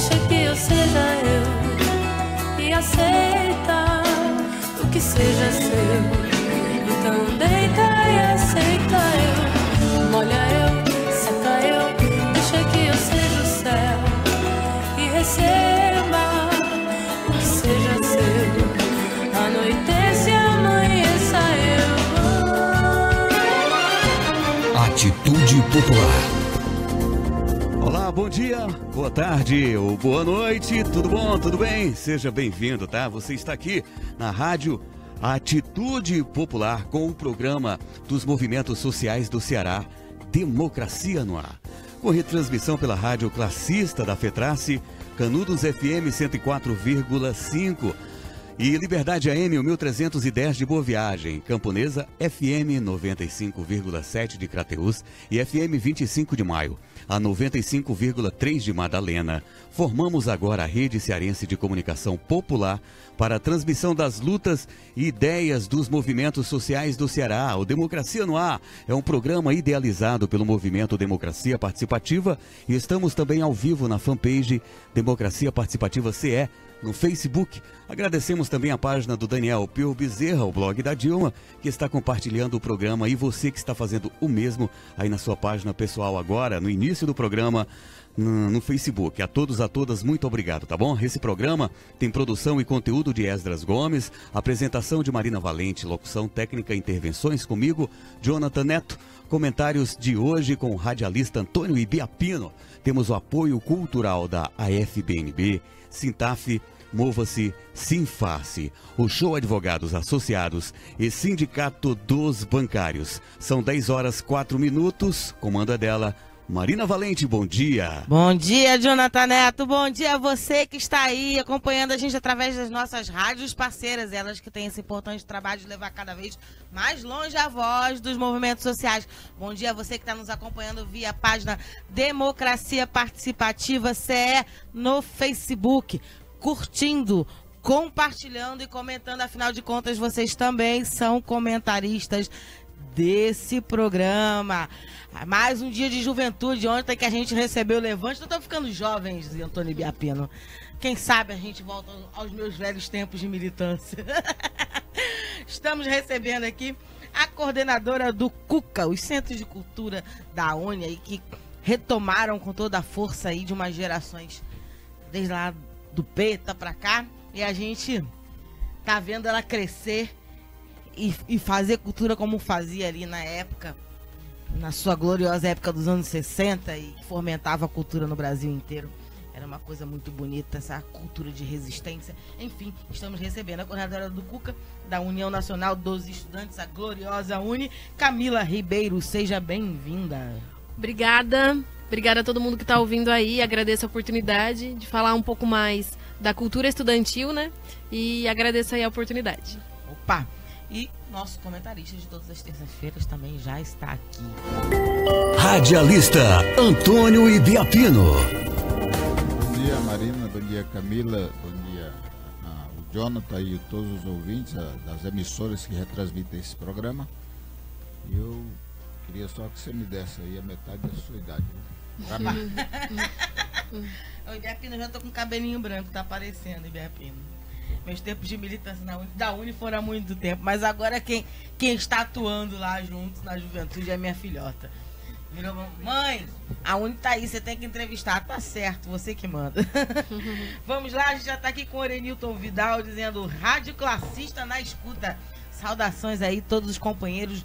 deixa que eu seja eu e aceita o que seja seu. Então deita e aceita eu, molha eu, seca eu, deixa que eu seja o céu e receba o que seja seu. Anoitece e amanheça eu. Atitude Popular. Olá, bom dia, boa tarde ou boa noite, tudo bom, tudo bem? Seja bem-vindo, tá? Você está aqui na rádio Atitude Popular com o programa dos movimentos sociais do Ceará, Democracia no Ar. Com retransmissão pela rádio classista da FETRACE, Canudos FM 104,5 e Liberdade AM 1310 de Boa Viagem, Camponesa FM 95,7 de Crateús e FM 25 de Maio, a 95,3 de Madalena. Formamos agora a Rede Cearense de Comunicação Popular para a transmissão das lutas e ideias dos movimentos sociais do Ceará. O Democracia no Ar é um programa idealizado pelo Movimento Democracia Participativa e estamos também ao vivo na fanpage Democracia Participativa CE no Facebook. Agradecemos também a página do Daniel Pio Bezerra, o blog da Dilma, que está compartilhando o programa, e você que está fazendo o mesmo aí na sua página pessoal agora, no início do programa, no Facebook. A todos, a todas, muito obrigado, tá bom? Esse programa tem produção e conteúdo de Esdras Gomes, apresentação de Marina Valente, locução técnica e intervenções comigo, Jonathan Neto, comentários de hoje com o radialista Antônio Ibiapino. Temos o apoio cultural da AFBNB, Sintaf, Mova-se, Sinfarce, o Show Advogados Associados e Sindicato dos Bancários. São 10 horas 4 minutos, comando é dela, Marina Valente, bom dia. Bom dia, Jonathan Neto, bom dia a você que está aí acompanhando a gente através das nossas rádios parceiras, elas que têm esse importante trabalho de levar cada vez mais longe a voz dos movimentos sociais. Bom dia a você que está nos acompanhando via página Democracia Participativa CE no Facebook, curtindo, compartilhando e comentando, afinal de contas vocês também são comentaristas desse programa. Mais um dia de juventude ontem que a gente recebeu o Levante. Não estou ficando jovens, Antônio Ibiapino. Quem sabe a gente volta aos meus velhos tempos de militância. Estamos recebendo aqui a coordenadora do CUCA, os Centros de Cultura da UNE, aí, que retomaram com toda a força aí de umas gerações, desde lá do PETA para cá, e a gente tá vendo ela crescer e fazer cultura como fazia ali na época, na sua gloriosa época dos anos 60, e que fomentava a cultura no Brasil inteiro. Era uma coisa muito bonita, essa cultura de resistência. Enfim, estamos recebendo a coordenadora do CUCA, da União Nacional dos Estudantes, a gloriosa UNE, Camila Ribeiro. Seja bem-vinda. Obrigada. Obrigada a todo mundo que está ouvindo aí. Agradeço a oportunidade de falar um pouco mais da cultura estudantil, né? E agradeço aí a oportunidade. Opa! E nosso comentarista de todas as terças-feiras também já está aqui. Radialista Antônio Ibiapino. Bom dia, Marina. Bom dia, Camila. Bom dia, o Jonathan e todos os ouvintes das emissoras que retransmitem esse programa. Eu queria só que você me desse aí a metade da sua idade. Pra mim. O Ibiapino, já tô com cabelinho branco, tá aparecendo, Ibiapino. Meus tempos de militância da UNE foram há muito tempo, mas agora quem está atuando lá juntos na juventude é minha filhota. Virou, mãe, a UNE tá aí, você tem que entrevistar. Tá certo, você que manda. Vamos lá, a gente já tá aqui com o Orenilton Vidal dizendo rádio classista na escuta. Saudações aí todos os companheiros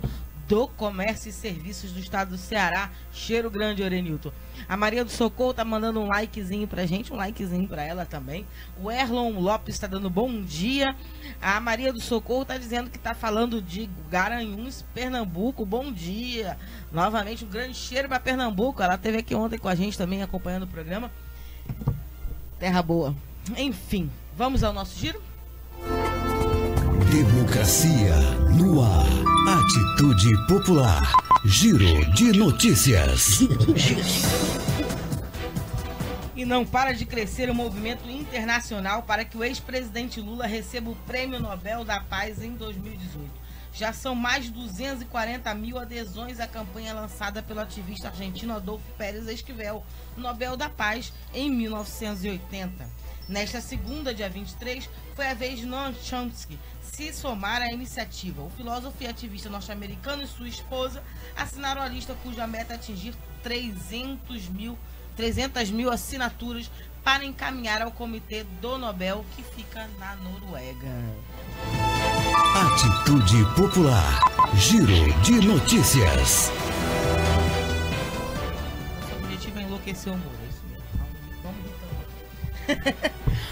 do Comércio e Serviços do Estado do Ceará. Cheiro grande, Orenilton. A Maria do Socorro tá mandando um likezinho pra gente, um likezinho pra ela também. O Erlon Lopes tá dando bom dia. A Maria do Socorro tá dizendo que tá falando de Garanhuns, Pernambuco. Bom dia. Novamente um grande cheiro pra Pernambuco. Ela esteve aqui ontem com a gente também acompanhando o programa. Terra boa. Enfim, vamos ao nosso giro? Democracia no ar. Atitude Popular. Giro de notícias. E não para de crescer o movimento internacional para que o ex-presidente Lula receba o Prêmio Nobel da Paz em 2018. Já são mais de 240 mil adesões à campanha lançada pelo ativista argentino Adolfo Pérez Esquivel, Nobel da Paz, em 1980. Nesta segunda, dia 23, foi a vez de Noam Chomsky se somar à iniciativa. O filósofo e ativista norte-americano e sua esposa assinaram a lista cuja meta é atingir 300 mil assinaturas para encaminhar ao Comitê do Nobel, que fica na Noruega. Atitude Popular. Giro de notícias. O objetivo é enlouquecer o mundo, é isso mesmo. Vamos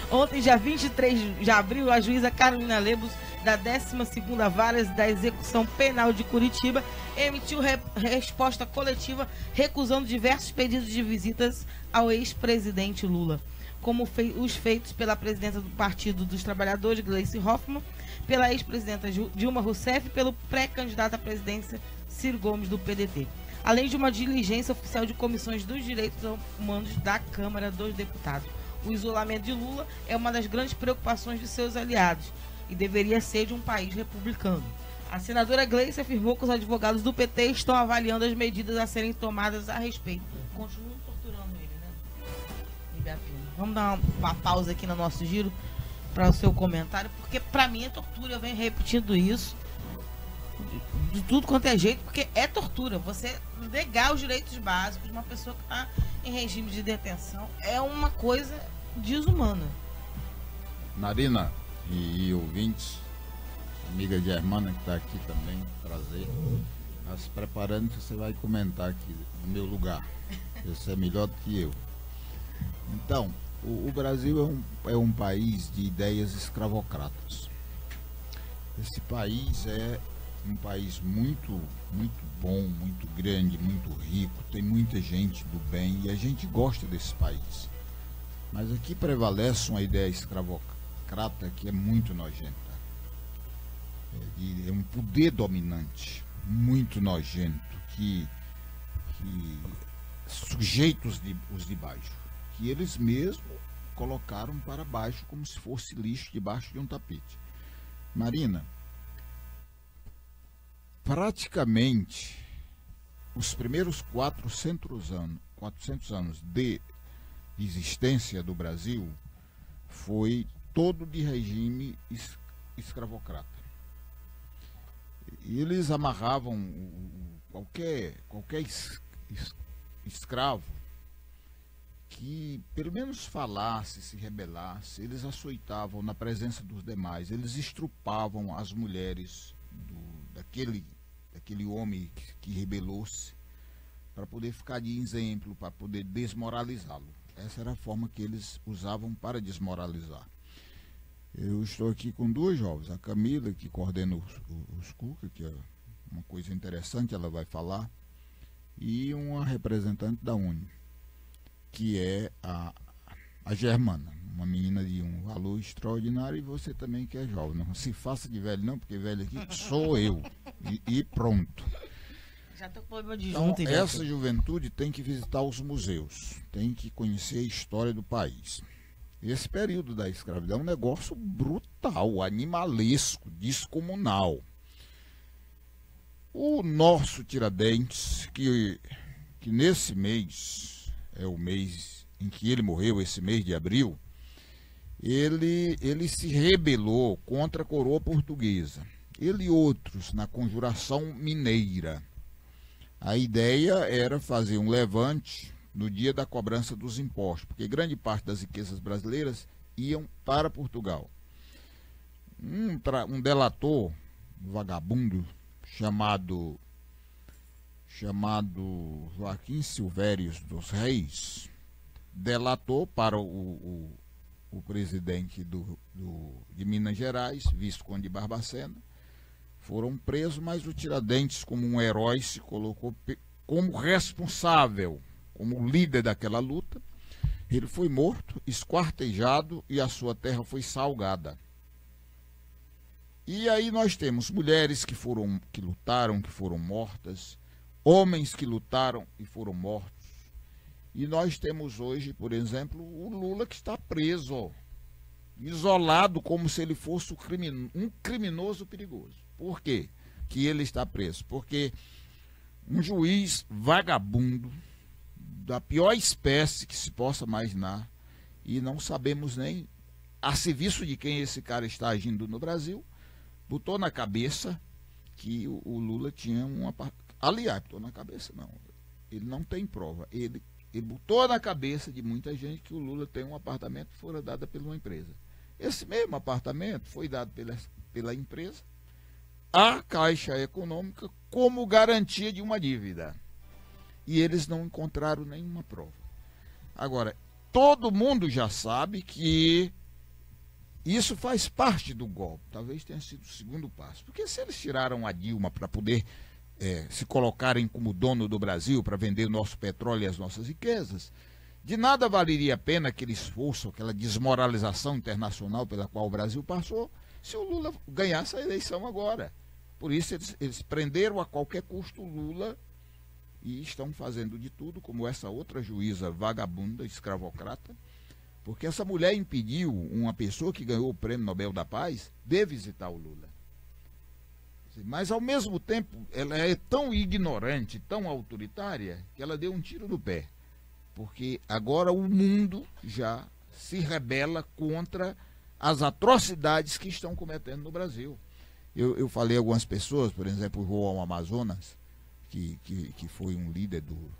então. Ontem, dia 23 de abril, a juíza Carolina Lebos, da 12ª Vara da Execução Penal de Curitiba, emitiu resposta coletiva recusando diversos pedidos de visitas ao ex-presidente Lula, como os feitos pela presidenta do Partido dos Trabalhadores, Gleisi Hoffmann, pela ex-presidenta Dilma Rousseff e pelo pré-candidato à presidência Ciro Gomes, do PDT, além de uma diligência oficial de comissões dos direitos humanos da Câmara dos Deputados. O isolamento de Lula é uma das grandes preocupações de seus aliados e deveria ser de um país republicano. A senadora Gleisi afirmou que os advogados do PT estão avaliando as medidas a serem tomadas a respeito. Continuam torturando ele, né? Vamos dar uma pausa aqui no nosso giro para o seu comentário, porque para mim é tortura. Eu venho repetindo isso de tudo quanto é jeito, porque é tortura. Você negar os direitos básicos de uma pessoa que está em regime de detenção é uma coisa desumana. Marina e ouvintes, amiga Germana que está aqui também, prazer. Está se preparando que você vai comentar aqui no meu lugar. Você é melhor do que eu. Então, o Brasil é um país de ideias escravocratas. Esse país é um país muito bom, muito grande, muito rico, tem muita gente do bem e a gente gosta desse país. Mas aqui prevalece uma ideia escravocrata que é muito nojenta. É um poder dominante, muito nojento, que sujeita os de baixo, que eles mesmos colocaram para baixo como se fosse lixo debaixo de um tapete. Marina, praticamente os primeiros 400 anos de existência do Brasil foi todo de regime escravocrata. E eles amarravam qualquer escravo que pelo menos falasse, se rebelasse, eles açoitavam na presença dos demais, eles estrupavam as mulheres daquele homem que rebelou-se, para poder ficar de exemplo, para poder desmoralizá-lo. Essa era a forma que eles usavam para desmoralizar. Eu estou aqui com duas jovens, a Camila, que coordena os Cuca, que é uma coisa interessante, ela vai falar, e uma representante da UNE, que é a Germana, uma menina de um valor extraordinário, e você também que é jovem. Não se faça de velho não, porque velho aqui sou eu, e pronto. Já tô com problema de Então, junto, essa juventude tem que visitar os museus, tem que conhecer a história do país. Esse período da escravidão é um negócio brutal, animalesco, descomunal. O nosso Tiradentes, que nesse mês, é o mês em que ele morreu, esse mês de abril, ele se rebelou contra a coroa portuguesa. Ele e outros na Conjuração Mineira. A ideia era fazer um levante no dia da cobrança dos impostos, porque grande parte das riquezas brasileiras iam para Portugal. Um delator, um vagabundo, chamado Joaquim Silvérios dos Reis, delatou para o presidente de Minas Gerais, Visconde de Barbacena. Foram presos, mas o Tiradentes, como um herói, se colocou como responsável, como líder daquela luta. Ele foi morto, esquartejado, e a sua terra foi salgada. E aí nós temos mulheres que lutaram, que foram mortas, homens que lutaram e foram mortos. E nós temos hoje, por exemplo, o Lula, que está preso, isolado, como se ele fosse um criminoso perigoso. Por quê? que ele está preso? Porque um juiz vagabundo, da pior espécie que se possa imaginar, e não sabemos nem a serviço de quem esse cara está agindo no Brasil, botou na cabeça que o Lula tinha uma... Aliás, botou na cabeça não, ele não tem prova, ele botou na cabeça de muita gente que o Lula tem um apartamento que fora dado por uma empresa. Esse mesmo apartamento foi dado pela empresa à Caixa Econômica como garantia de uma dívida. E eles não encontraram nenhuma prova. Agora, todo mundo já sabe que isso faz parte do golpe. Talvez tenha sido o segundo passo. Porque se eles tiraram a Dilma para poder se colocarem como dono do Brasil, para vender o nosso petróleo e as nossas riquezas, de nada valeria a pena aquele esforço, aquela desmoralização internacional pela qual o Brasil passou, se o Lula ganhasse a eleição agora. Por isso eles prenderam a qualquer custo o Lula e estão fazendo de tudo, como essa outra juíza vagabunda, escravocrata, porque essa mulher impediu uma pessoa que ganhou o Prêmio Nobel da Paz de visitar o Lula. Mas, ao mesmo tempo, ela é tão ignorante, tão autoritária, que ela deu um tiro no pé. Porque agora o mundo já se rebela contra as atrocidades que estão cometendo no Brasil. Eu falei a algumas pessoas, por exemplo, o João Amazonas, que foi um líder do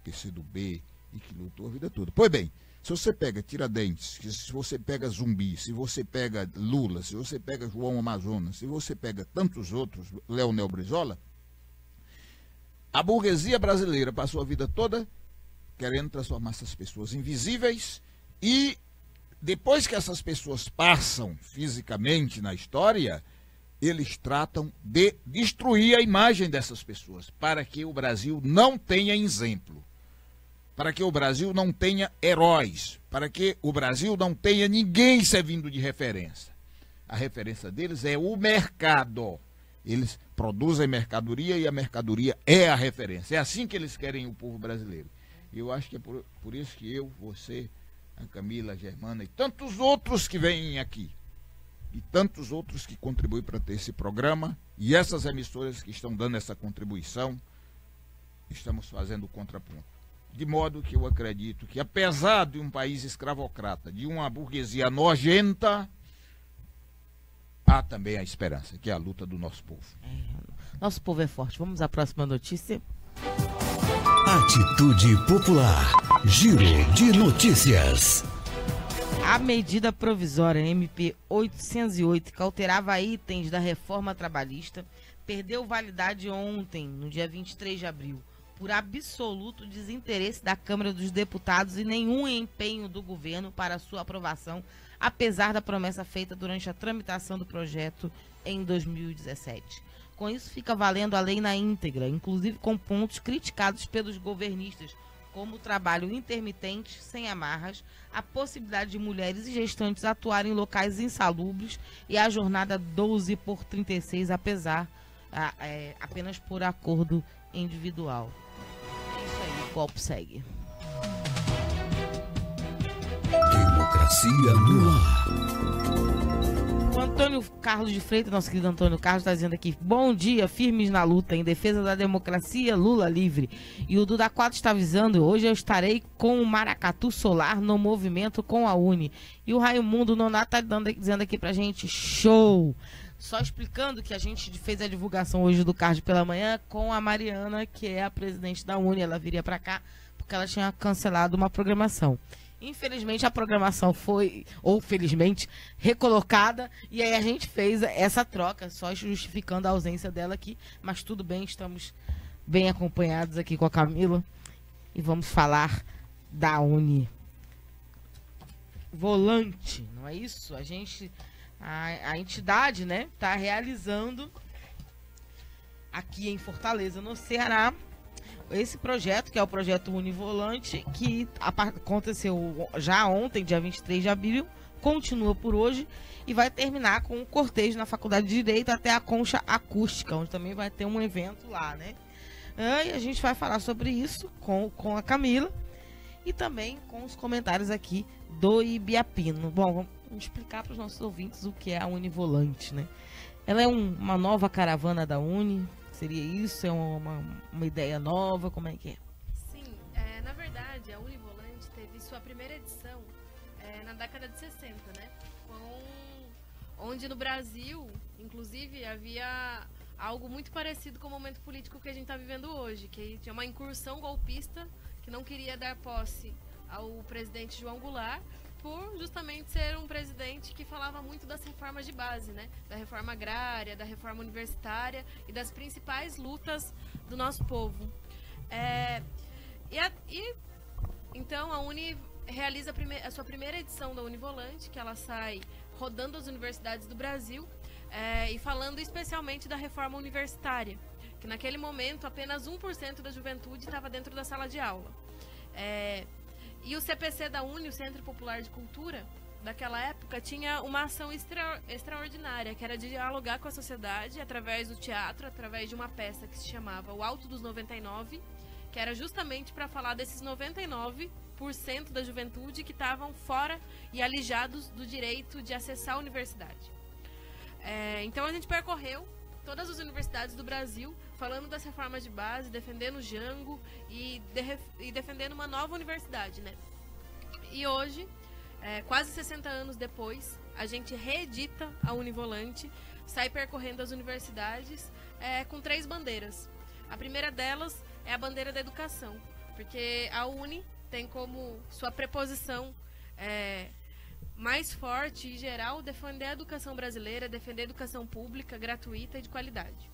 PCdoB e que lutou a vida toda. Pois bem, se você pega Tiradentes, se você pega Zumbi, se você pega Lula, se você pega João Amazonas, se você pega tantos outros, Leonel Brizola, a burguesia brasileira passou a vida toda querendo transformar essas pessoas invisíveis e depois que essas pessoas passam fisicamente na história, eles tratam de destruir a imagem dessas pessoas para que o Brasil não tenha exemplo, para que o Brasil não tenha heróis, para que o Brasil não tenha ninguém servindo de referência. A referência deles é o mercado. Eles produzem mercadoria e a mercadoria é a referência. É assim que eles querem o povo brasileiro. E eu acho que é por isso que eu, você, a Camila, a Germana e tantos outros que vêm aqui, e tantos outros que contribuem para ter esse programa, e essas emissoras que estão dando essa contribuição, estamos fazendo o contraponto. De modo que eu acredito que, apesar de um país escravocrata, de uma burguesia nojenta, há também a esperança, que é a luta do nosso povo. Nosso povo é forte. Vamos à próxima notícia. Atitude Popular. Giro de notícias. A medida provisória MP 808, que alterava itens da reforma trabalhista, perdeu validade ontem, no dia 23 de abril, por absoluto desinteresse da Câmara dos Deputados e nenhum empenho do governo para sua aprovação, apesar da promessa feita durante a tramitação do projeto em 2017. Com isso, fica valendo a lei na íntegra, inclusive com pontos criticados pelos governistas, como o trabalho intermitente, sem amarras, a possibilidade de mulheres e gestantes atuarem em locais insalubres e a jornada 12/36, apenas por acordo individual. É isso aí, o golpe segue. Democracia no ar. O Antônio Carlos de Freitas, nosso querido Antônio Carlos, está dizendo aqui: bom dia, firmes na luta em defesa da democracia, Lula livre. E o Duda 4 está avisando: hoje eu estarei com o Maracatu Solar no movimento com a Uni. E o Raimundo Nonato está dizendo aqui pra gente: show! Só explicando que a gente fez a divulgação hoje do card pela manhã com a Mariana, que é a presidente da Uni. Ela viria para cá porque ela tinha cancelado uma programação. Infelizmente a programação foi, ou felizmente, recolocada, e aí a gente fez essa troca, só justificando a ausência dela aqui, mas tudo bem, estamos bem acompanhados aqui com a Camila e vamos falar da Uni Volante, não é isso? A entidade, né, está realizando aqui em Fortaleza, no Ceará, esse projeto, que é o projeto Univolante, que aconteceu já ontem, dia 23 de abril, continua por hoje e vai terminar com um cortejo na Faculdade de Direito até a Concha Acústica, onde também vai ter um evento lá, né? E a gente vai falar sobre isso com a Camila e também com os comentários aqui do Ibiapino. Bom, vamos explicar para os nossos ouvintes o que é a Univolante, né? Ela é uma nova caravana da Uni? Seria isso? É uma ideia nova? Como é que é? Sim, na verdade, a Univolante teve sua primeira edição na década de 60, né? Onde no Brasil, inclusive, havia algo muito parecido com o momento político que a gente está vivendo hoje, que tinha uma incursão golpista que não queria dar posse ao presidente João Goulart, por justamente ser um presidente que falava muito das reformas de base, né? Da reforma agrária, da reforma universitária e das principais lutas do nosso povo. Então a Uni realiza a sua primeira edição da Univolante, que ela sai rodando as universidades do Brasil e falando especialmente da reforma universitária, que naquele momento apenas 1% da juventude estava dentro da sala de aula. E o CPC da Uni, o Centro Popular de Cultura, daquela época, tinha uma ação extraordinária, que era de dialogar com a sociedade através do teatro, através de uma peça que se chamava O Alto dos 99, que era justamente para falar desses 99% da juventude que estavam fora e alijados do direito de acessar a universidade. Então a gente percorreu todas as universidades do Brasil, falando das reformas de base, defendendo o Jango e defendendo uma nova universidade, né? E hoje, quase 60 anos depois, a gente reedita a Univolante, sai percorrendo as universidades com 3 bandeiras. A primeira delas é a bandeira da educação, porque a Uni tem como sua preposição mais forte e geral defender a educação brasileira, defender a educação pública, gratuita e de qualidade.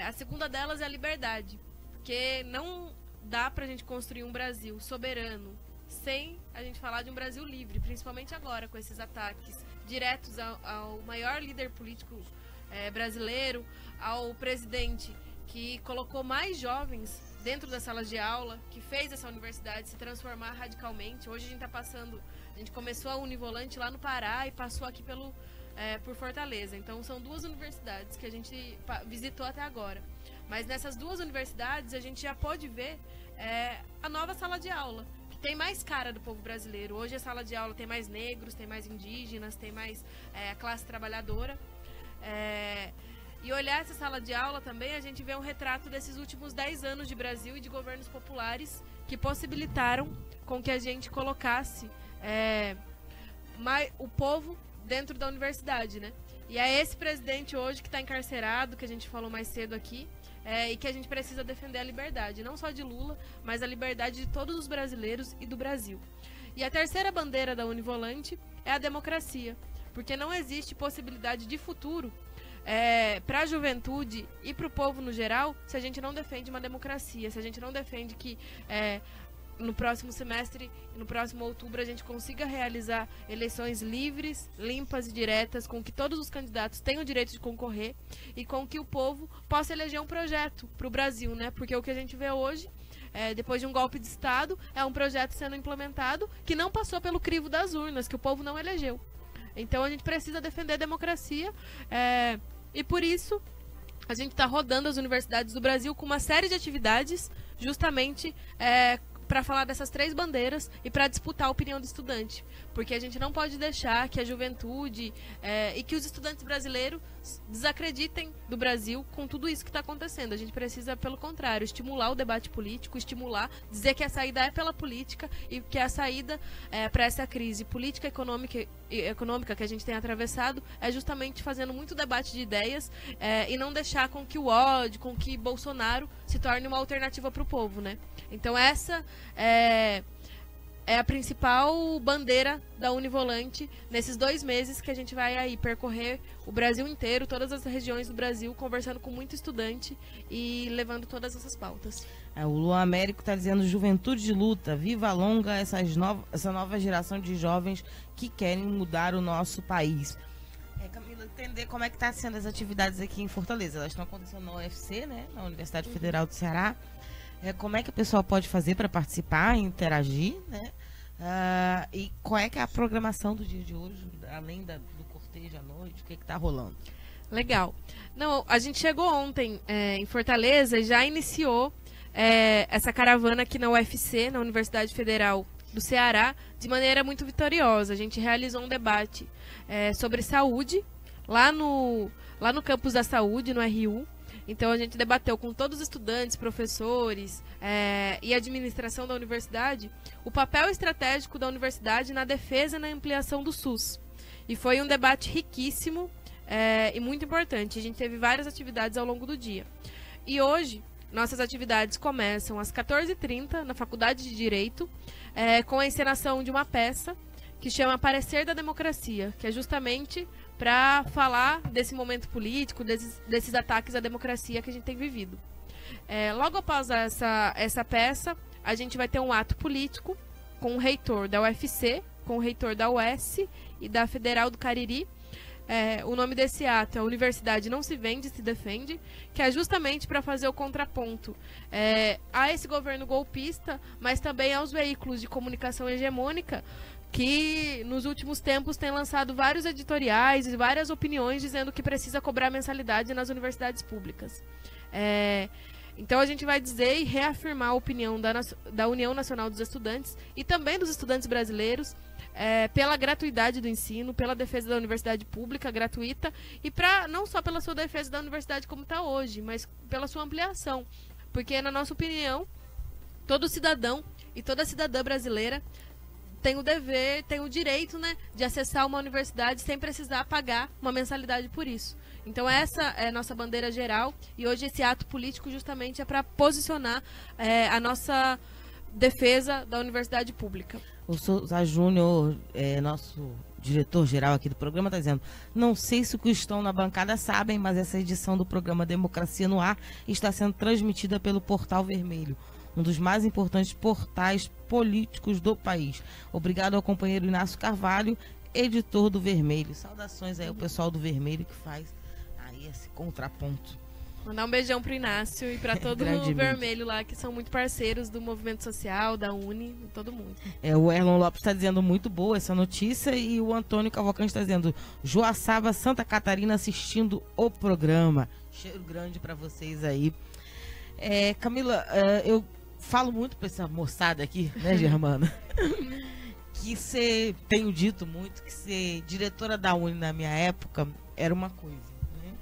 A segunda delas é a liberdade, porque não dá pra gente construir um Brasil soberano sem a gente falar de um Brasil livre, principalmente agora com esses ataques diretos ao maior líder político brasileiro, ao presidente que colocou mais jovens dentro das salas de aula, que fez essa universidade se transformar radicalmente. Hoje a gente está passando, a gente começou a Univolante lá no Pará e passou aqui por Fortaleza. Então são 2 universidades que a gente visitou até agora. Mas nessas 2 universidades a gente já pode ver a nova sala de aula, que tem mais cara do povo brasileiro. Hoje a sala de aula tem mais negros, tem mais indígenas, tem mais a classe trabalhadora. E olhar essa sala de aula também, a gente vê um retrato desses últimos 10 anos de Brasil e de governos populares que possibilitaram com que a gente colocasse o povo dentro da universidade, né? E é esse presidente hoje que está encarcerado, que a gente falou mais cedo aqui, e que a gente precisa defender a liberdade, não só de Lula, mas a liberdade de todos os brasileiros e do Brasil. E a terceira bandeira da Univolante é a democracia, porque não existe possibilidade de futuro para a juventude e para o povo no geral se a gente não defende uma democracia, se a gente não defende que no próximo semestre, no próximo outubro, a gente consiga realizar eleições livres, limpas e diretas, com que todos os candidatos tenham o direito de concorrer e com que o povo possa eleger um projeto para o Brasil, né? Porque o que a gente vê hoje, depois de um golpe de Estado, é um projeto sendo implementado que não passou pelo crivo das urnas, que o povo não elegeu. Então a gente precisa defender a democracia e por isso a gente está rodando as universidades do Brasil com uma série de atividades justamente para falar dessas 3 bandeiras e para disputar a opinião do estudante. Porque a gente não pode deixar que a juventude e que os estudantes brasileiros desacreditem do Brasil com tudo isso que está acontecendo. A gente precisa, pelo contrário, estimular o debate político, dizer que a saída é pela política e que a saída para essa crise política e econômica que a gente tem atravessado é justamente fazendo muito debate de ideias e não deixar com que o ódio, com que Bolsonaro se torne uma alternativa para o povo, né? Então essa é a principal bandeira da Univolante nesses 2 meses que a gente vai aí percorrer o Brasil inteiro, todas as regiões do Brasil, conversando com muito estudante e levando todas essas pautas. O Luan Américo está dizendo: juventude de luta, viva longa essa nova geração de jovens que querem mudar o nosso país. Camila, entender como é que está sendo as atividades aqui em Fortaleza. Elas estão acontecendo na UFC, né, na Universidade Federal do Ceará. Como é que o pessoal pode fazer para participar e interagir, né? E qual é que é a programação do dia de hoje, além do cortejo à noite? O que está rolando? Legal. Não, a gente chegou ontem em Fortaleza e já iniciou essa caravana aqui na UFC, na Universidade Federal do Ceará, de maneira muito vitoriosa. A gente realizou um debate sobre saúde lá no lá no campus da saúde, no RU. Então a gente debateu com todos os estudantes, professores e administração da universidade o papel estratégico da universidade na defesa e na ampliação do SUS. E foi um debate riquíssimo e muito importante. A gente teve várias atividades ao longo do dia. E hoje, nossas atividades começam às 14h30 na Faculdade de Direito, com a encenação de uma peça que chama Parecer da Democracia, que é justamente para falar desse momento político, desses ataques à democracia que a gente tem vivido. Logo após essa peça, a gente vai ter um ato político com o reitor da UFC, com o reitor da UES e da Federal do Cariri. O nome desse ato é Universidade Não Se Vende, Se Defende, que é justamente para fazer o contraponto a esse governo golpista, mas também aos veículos de comunicação hegemônica, que nos últimos tempos tem lançado vários editoriais e várias opiniões dizendo que precisa cobrar mensalidade nas universidades públicas. Então a gente vai dizer e reafirmar a opinião da União Nacional dos Estudantes e também dos estudantes brasileiros pela gratuidade do ensino, pela defesa da universidade pública gratuita e não só pela sua defesa da universidade como está hoje, mas pela sua ampliação. Porque, na nossa opinião, todo cidadão e toda cidadã brasileira tem o dever, tem o direito, né, de acessar uma universidade sem precisar pagar uma mensalidade por isso. Então essa é a nossa bandeira geral e hoje esse ato político justamente é para posicionar a nossa defesa da universidade pública. O Souza Júnior, nosso diretor-geral aqui do programa, está dizendo: não sei se os que estão na bancada sabem, mas essa edição do programa Democracia no Ar está sendo transmitida pelo Portal Vermelho, um dos mais importantes portais políticos do país. Obrigado ao companheiro Inácio Carvalho, editor do Vermelho. Saudações aí ao pessoal do Vermelho que faz aí esse contraponto. Mandar um beijão pro Inácio e para todo o Vermelho lá, que são muito parceiros do movimento social, da Uni, todo mundo. O Erlon Lopes está dizendo muito boa essa notícia e o Antônio Cavalcante está dizendo: Joaçaba, Santa Catarina, assistindo o programa. Cheiro grande para vocês aí. Camila, eu falo muito para essa moçada aqui, né, Germana? Que você, tenho dito muito, que ser diretora da Uni na minha época era uma coisa, né?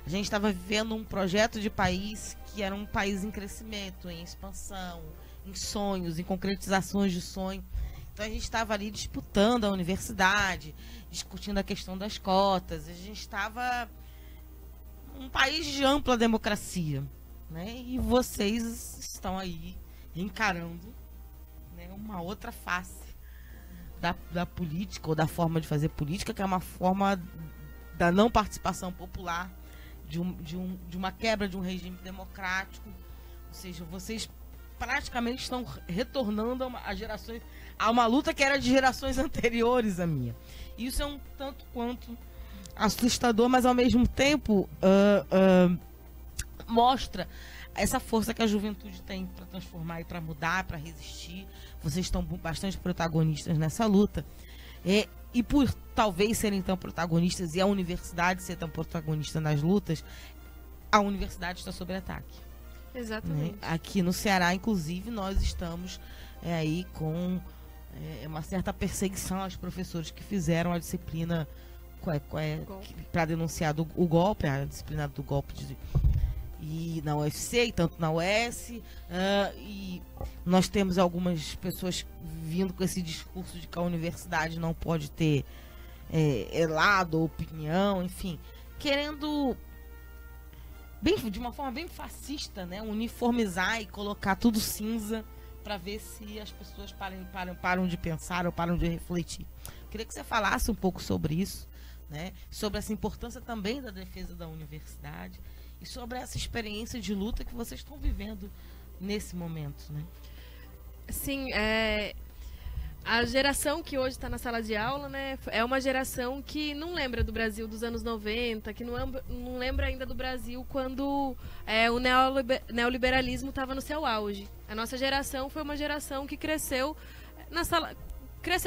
A gente estava vivendo um projeto de país que era um país em crescimento, em expansão, em sonhos, em concretizações de sonho. Então a gente estava ali disputando a universidade, discutindo a questão das cotas. A gente estava um país de ampla democracia, né? E vocês estão aí encarando, né, uma outra face da política ou da forma de fazer política, que é uma forma da não participação popular, de uma quebra de um regime democrático. Ou seja, vocês praticamente estão retornando a uma luta que era de gerações anteriores à minha. Isso é um tanto quanto assustador, mas ao mesmo tempo mostra essa força que a juventude tem para transformar e para mudar, para resistir. Vocês estão bastante protagonistas nessa luta. E por talvez serem tão protagonistas e a universidade ser tão protagonista nas lutas, a universidade está sob ataque. Exatamente. Né? Aqui no Ceará, inclusive, nós estamos aí com uma certa perseguição aos professores que fizeram a disciplina para denunciar o golpe, a disciplina do golpe e na UFC, e tanto na UES, e nós temos algumas pessoas vindo com esse discurso de que a universidade não pode ter lado ou opinião, enfim, querendo de uma forma bem fascista, né, uniformizar e colocar tudo cinza para ver se as pessoas param de pensar ou param de refletir. Queria que você falasse um pouco sobre isso, né, sobre essa importância também da defesa da universidade e sobre essa experiência de luta que vocês estão vivendo nesse momento, né? Sim, a geração que hoje está na sala de aula, né, é uma geração que não lembra do Brasil dos anos 90, que não lembra ainda do Brasil quando o neoliberalismo estava no seu auge. A nossa geração foi uma geração que cresceu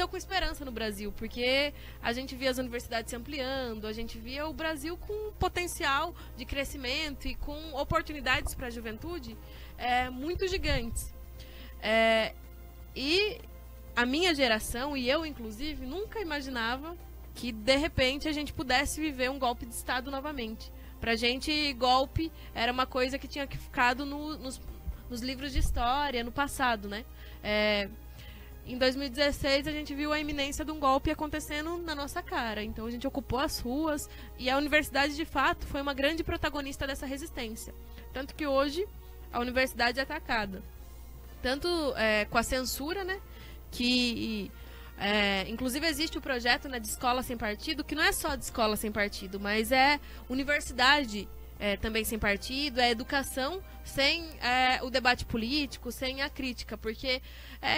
com esperança no Brasil, porque a gente via as universidades se ampliando, a gente via o Brasil com potencial de crescimento e com oportunidades para a juventude muito gigantes. E a minha geração, e eu inclusive, nunca imaginava que de repente a gente pudesse viver um golpe de Estado novamente. Pra gente, golpe era uma coisa que tinha ficado nos livros de história, no passado, né? Em 2016 a gente viu a iminência de um golpe acontecendo na nossa cara. Então a gente ocupou as ruas e a universidade, de fato, foi uma grande protagonista dessa resistência. Tanto que hoje a universidade é atacada. Tanto com a censura, né? Que inclusive existe o projeto, né, de escola sem partido, que não é só de escola sem partido, mas é universidade também sem partido, é educação sem o debate político, sem a crítica, porque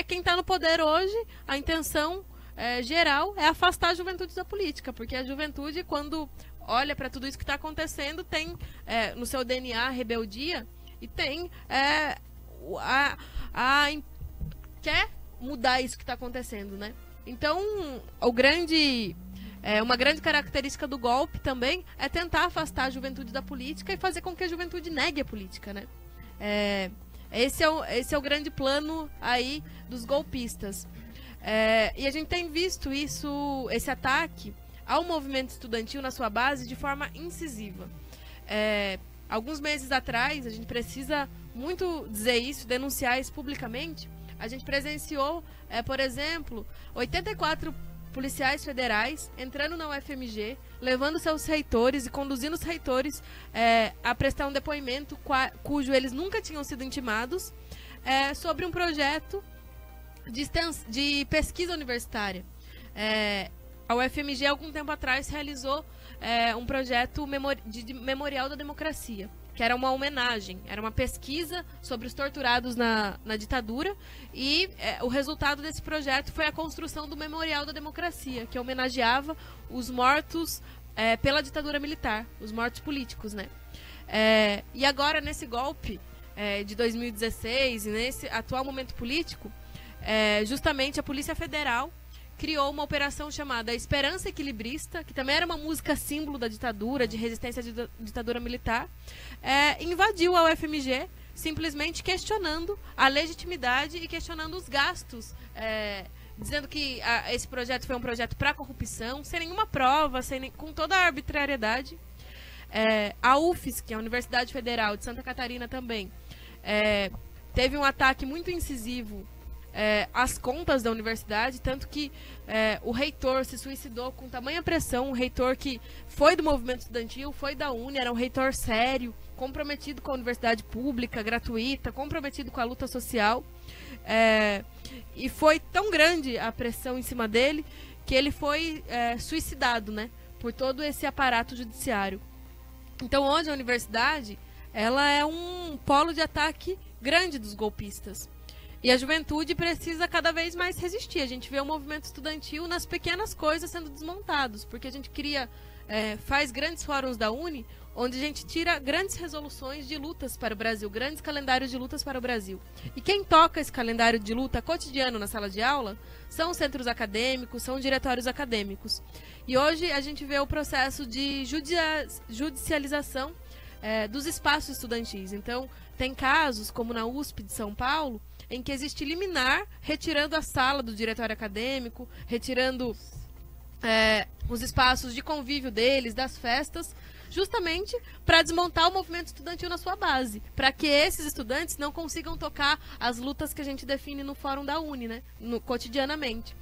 quem está no poder hoje, a intenção geral é afastar a juventude da política, porque a juventude, quando olha para tudo isso que está acontecendo, tem no seu DNA rebeldia e tem quer mudar isso que está acontecendo, né? Então, uma grande característica do golpe também é tentar afastar a juventude da política e fazer com que a juventude negue a política, né? Esse é o grande plano aí dos golpistas. E a gente tem visto esse ataque ao movimento estudantil na sua base de forma incisiva. Alguns meses atrás, a gente precisa muito dizer isso, denunciar isso publicamente. A gente presenciou, por exemplo, 84 policiais federais entrando na UFMG, levando seus reitores e conduzindo os reitores a prestar um depoimento cujo eles nunca tinham sido intimados, sobre um projeto de pesquisa universitária. A UFMG, algum tempo atrás, realizou um projeto de memorial da democracia, que era uma homenagem, era uma pesquisa sobre os torturados na ditadura, e o resultado desse projeto foi a construção do Memorial da Democracia, que homenageava os mortos pela ditadura militar, os mortos políticos, né? E agora, nesse golpe de 2016, e nesse atual momento político, justamente a Polícia Federal criou uma operação chamada Esperança Equilibrista, que também era uma música símbolo da ditadura, de resistência à ditadura militar, invadiu a UFMG, simplesmente questionando a legitimidade e questionando os gastos, dizendo que esse projeto foi um projeto para corrupção, sem nenhuma prova, com toda a arbitrariedade. A UFES, que é a Universidade Federal de Santa Catarina também, teve um ataque muito incisivo as contas da universidade, tanto que o reitor se suicidou com tamanha pressão, um reitor que foi do movimento estudantil, foi da UNE, era um reitor sério, comprometido com a universidade pública, gratuita, comprometido com a luta social, e foi tão grande a pressão em cima dele, que ele foi suicidado, né, por todo esse aparato judiciário. Então hoje a universidade, ela é um polo de ataque grande dos golpistas. E a juventude precisa cada vez mais resistir. A gente vê o movimento estudantil nas pequenas coisas sendo desmontados, porque a gente faz grandes fóruns da UNE, onde a gente tira grandes resoluções de lutas para o Brasil, grandes calendários de lutas para o Brasil. E quem toca esse calendário de luta cotidiano na sala de aula são os centros acadêmicos, são diretórios acadêmicos. E hoje a gente vê o processo de judicialização dos espaços estudantis. Então, tem casos, como na USP de São Paulo, em que existe liminar retirando a sala do diretório acadêmico, retirando os espaços de convívio deles, das festas, justamente para desmontar o movimento estudantil na sua base, para que esses estudantes não consigam tocar as lutas que a gente define no fórum da UNE, né, cotidianamente.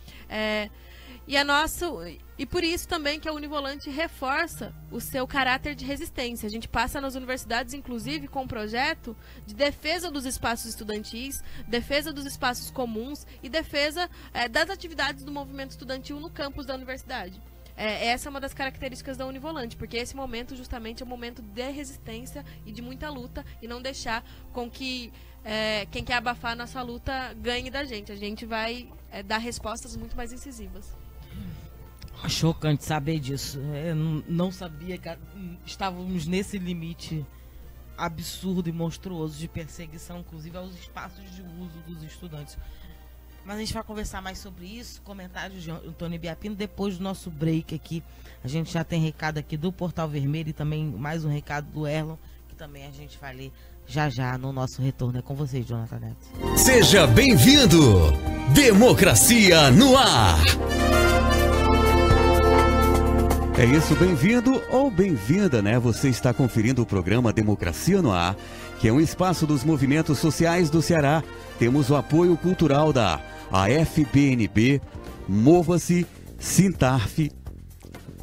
E por isso também que a Univolante reforça o seu caráter de resistência. A gente passa nas universidades, inclusive, com um projeto de defesa dos espaços estudantis, defesa dos espaços comuns e defesa das atividades do movimento estudantil no campus da universidade. Essa é uma das características da Univolante, porque esse momento justamente é um momento de resistência e de muita luta, e não deixar com que quem quer abafar a nossa luta ganhe da gente. A gente vai dar respostas muito mais incisivas. Chocante saber disso. Eu não sabia que estávamos nesse limite absurdo e monstruoso de perseguição, inclusive aos espaços de uso dos estudantes. Mas a gente vai conversar mais sobre isso, comentários de Antônio Biapino, depois do nosso break aqui. A gente já tem recado aqui do Portal Vermelho e também mais um recado do Erlon, que também a gente vai ler já no nosso retorno. É com vocês, Jonathan Neto. Seja bem-vindo! Democracia no ar! É isso, bem-vindo ou bem-vinda, né? Você está conferindo o programa Democracia no Ar, que é um espaço dos movimentos sociais do Ceará. Temos o apoio cultural da AFPNB, Mova-se, Sintarf,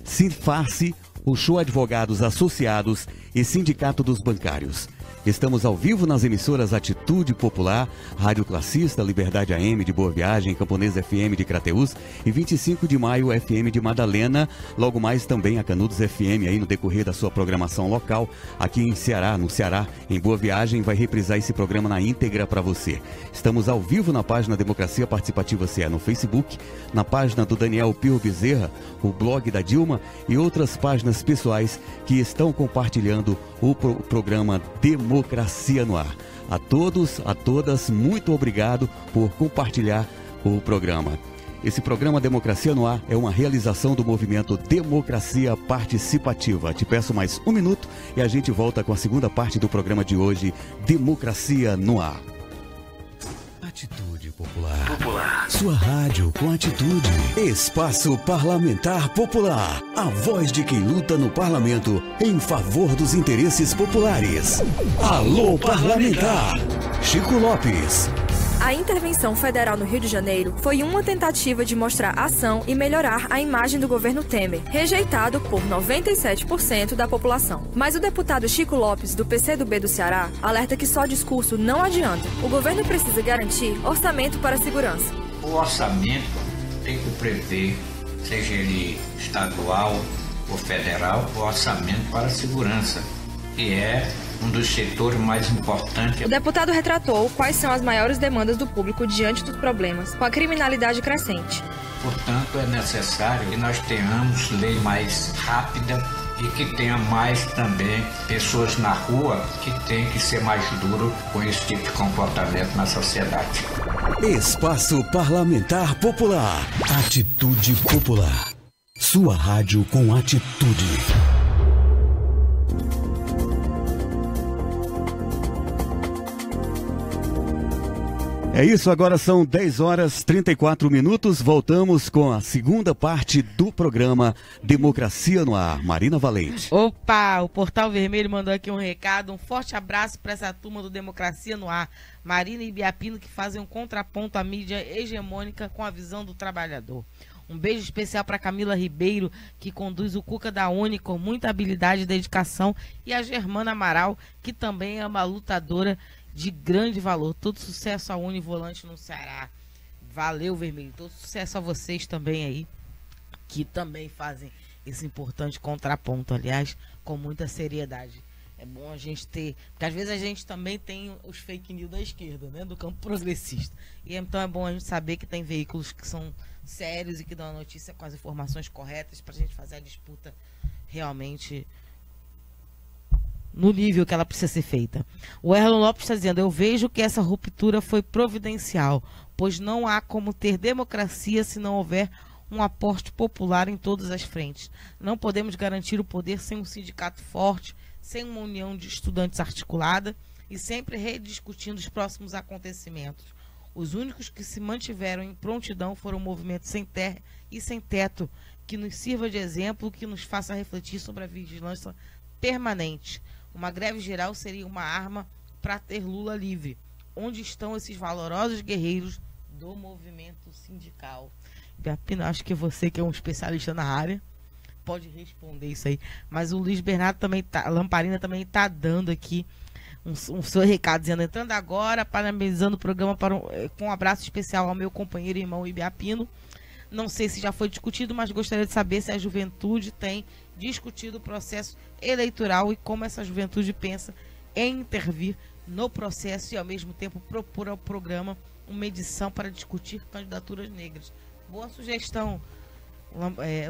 Sinfarce, o Show Advogados Associados e Sindicato dos Bancários. Estamos ao vivo nas emissoras Atitude Popular, Rádio Classista, Liberdade AM de Boa Viagem, Camponesa FM de Crateús e 25 de Maio FM de Madalena. Logo mais também a Canudos FM aí no decorrer da sua programação local. Aqui em Ceará, no Ceará, em Boa Viagem, vai reprisar esse programa na íntegra para você. Estamos ao vivo na página Democracia Participativa CE no Facebook, na página do Daniel Pirro Bezerra, o blog da Dilma e outras páginas pessoais que estão compartilhando o programa Democracia no Ar. A todos, a todas, muito obrigado por compartilhar o programa. Esse programa Democracia no Ar é uma realização do movimento Democracia Participativa. Te peço mais um minuto e a gente volta com a segunda parte do programa de hoje, Democracia no Ar. Atitude Popular. Sua rádio com atitude. Espaço Parlamentar Popular. A voz de quem luta no parlamento em favor dos interesses populares. Alô Parlamentar. Chico Lopes. A intervenção federal no Rio de Janeiro foi uma tentativa de mostrar ação e melhorar a imagem do governo Temer, rejeitado por 97% da população. Mas o deputado Chico Lopes, do PCdoB do Ceará, alerta que só discurso não adianta. O governo precisa garantir orçamento para a segurança. O orçamento tem que prever, seja ele estadual ou federal, o orçamento para a segurança, que é um dos setores mais importantes. O deputado retratou quais são as maiores demandas do público diante dos problemas com a criminalidade crescente. Portanto, é necessário que nós tenhamos lei mais rápida e que tenha mais também pessoas na rua que tem que ser mais duro com esse tipo de comportamento na sociedade. Espaço Parlamentar Popular. Atitude Popular. Sua rádio com atitude. É isso, agora são 10 horas 34 minutos. Voltamos com a segunda parte do programa Democracia no Ar. Marina Valente. Opa, o Portal Vermelho mandou aqui um recado. Um forte abraço para essa turma do Democracia no Ar. Marina e Biapino, que fazem um contraponto à mídia hegemônica com a visão do trabalhador. Um beijo especial para Camila Ribeiro, que conduz o Cuca da Uni com muita habilidade e dedicação. E a Germana Amaral, que também é uma lutadora de grande valor. Todo sucesso à Univolante no Ceará. Valeu, Vermelho. Todo sucesso a vocês também aí, que também fazem esse importante contraponto, aliás, com muita seriedade. É bom a gente ter, porque às vezes a gente também tem os fake news da esquerda, né, do campo progressista. E então é bom a gente saber que tem veículos que são sérios e que dão a notícia com as informações corretas para a gente fazer a disputa realmente no nível que ela precisa ser feita. O Erlon Lopes está dizendo: eu vejo que essa ruptura foi providencial, pois não há como ter democracia se não houver um aporte popular em todas as frentes. Não podemos garantir o poder sem um sindicato forte, sem uma união de estudantes articulada e sempre rediscutindo os próximos acontecimentos. Os únicos que se mantiveram em prontidão foram o movimento Sem Terra e Sem Teto, que nos sirva de exemplo, que nos faça refletir sobre a vigilância permanente. Uma greve geral seria uma arma para ter Lula livre. Onde estão esses valorosos guerreiros do movimento sindical? Biapino, acho que você, que é um especialista na área, pode responder isso aí. Mas o Luiz Bernardo também tá, a Lamparina também está dando aqui um seu recado, dizendo: entrando agora, parabenizando o programa com um abraço especial ao meu companheiro e irmão Ibiapino. Não sei se já foi discutido, mas gostaria de saber se a juventude tem discutido o processo eleitoral e como essa juventude pensa em intervir no processo e, ao mesmo tempo, propor ao programa uma edição para discutir candidaturas negras. Boa sugestão,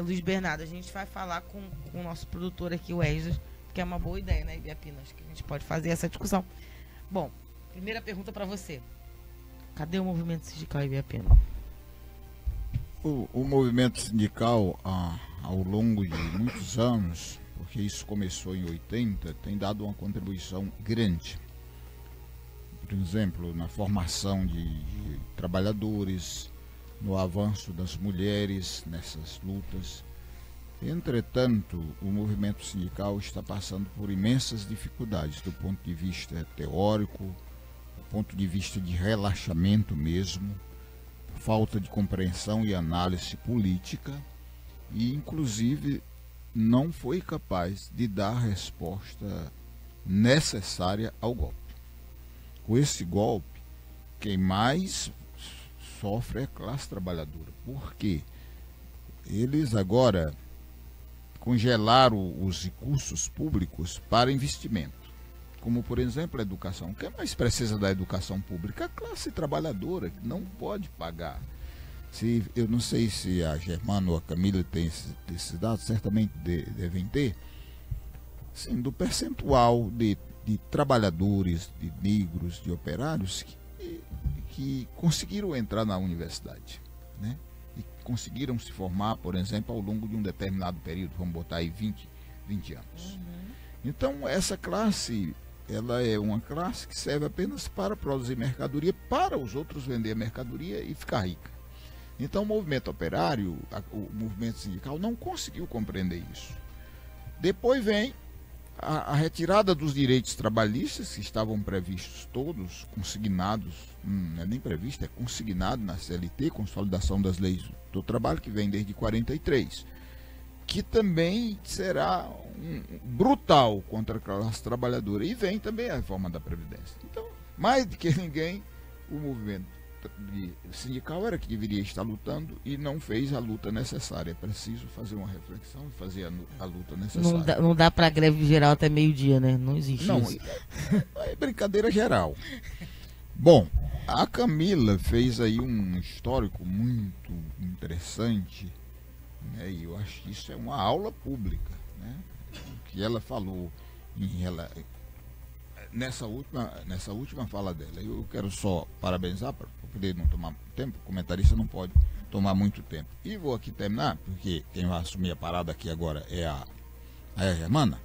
Luiz Bernardo. A gente vai falar com o nosso produtor aqui, o Esdras, que é uma boa ideia, né, Ibiapino? Acho que a gente pode fazer essa discussão. Bom, primeira pergunta para você. Cadê o movimento sindical, Ibiapino? O movimento sindical, ao longo de muitos anos, porque isso começou em 80, tem dado uma contribuição grande. Por exemplo, na formação de trabalhadores, no avanço das mulheres nessas lutas. Entretanto, o movimento sindical está passando por imensas dificuldades do ponto de vista teórico, do ponto de vista de relaxamento mesmo, falta de compreensão e análise política, e inclusive não foi capaz de dar a resposta necessária ao golpe. Com esse golpe, quem mais sofre é a classe trabalhadora, porque eles agora congelaram os recursos públicos para investimento, como por exemplo a educação. Quem mais precisa da educação pública? A classe trabalhadora, que não pode pagar. Eu não sei se a Germana ou a Camila tem esses dados, certamente devem ter, sim, do percentual de trabalhadores, de negros, de operários que conseguiram entrar na universidade, né? E conseguiram se formar, por exemplo, ao longo de um determinado período, vamos botar aí 20 anos. Então, essa classe, ela é uma classe que serve apenas para produzir mercadoria, para os outros vender mercadoria e ficar rica. Então, o movimento operário, o movimento sindical não conseguiu compreender isso. Depois vem a retirada dos direitos trabalhistas, que estavam previstos todos, consignados, não é nem previsto, é consignado na CLT, Consolidação das Leis do Trabalho, que vem desde 43, que também será brutal contra a classe trabalhadora. E vem também a reforma da Previdência. Então, mais do que ninguém, o movimento sindical era que deveria estar lutando e não fez a luta necessária. É preciso fazer uma reflexão e fazer a luta necessária. Não dá para greve geral até meio-dia, né? Não existe isso. É brincadeira geral. Bom, a Camila fez aí um histórico muito interessante, né? E eu acho que isso é uma aula pública, né? O que ela falou nessa última fala dela. Eu quero só parabenizar, para poder não tomar tempo, o comentarista não pode tomar muito tempo. E vou aqui terminar, porque quem vai assumir a parada aqui agora é a Germana.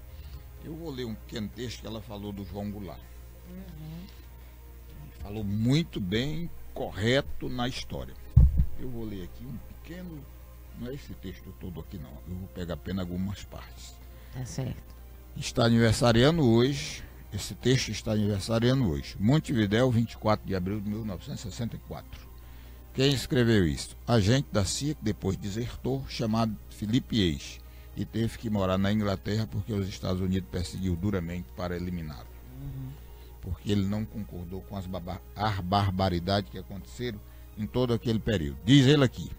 Eu vou ler um pequeno texto que ela falou do João Goulart. Falou muito bem, correto na história. Eu vou ler aqui um pequeno, não é esse texto todo aqui não, eu vou pegar apenas algumas partes. Tá certo. Está aniversariando hoje. Esse texto está aniversariando hoje. Montevidéu, 24 de abril de 1964. Quem escreveu isso? Agente da CIA, que depois desertou, chamado Felipe Eixe, e teve que morar na Inglaterra porque os Estados Unidos perseguiu duramente para eliminá-lo. Porque ele não concordou com as barbaridades que aconteceram em todo aquele período. Diz ele aqui: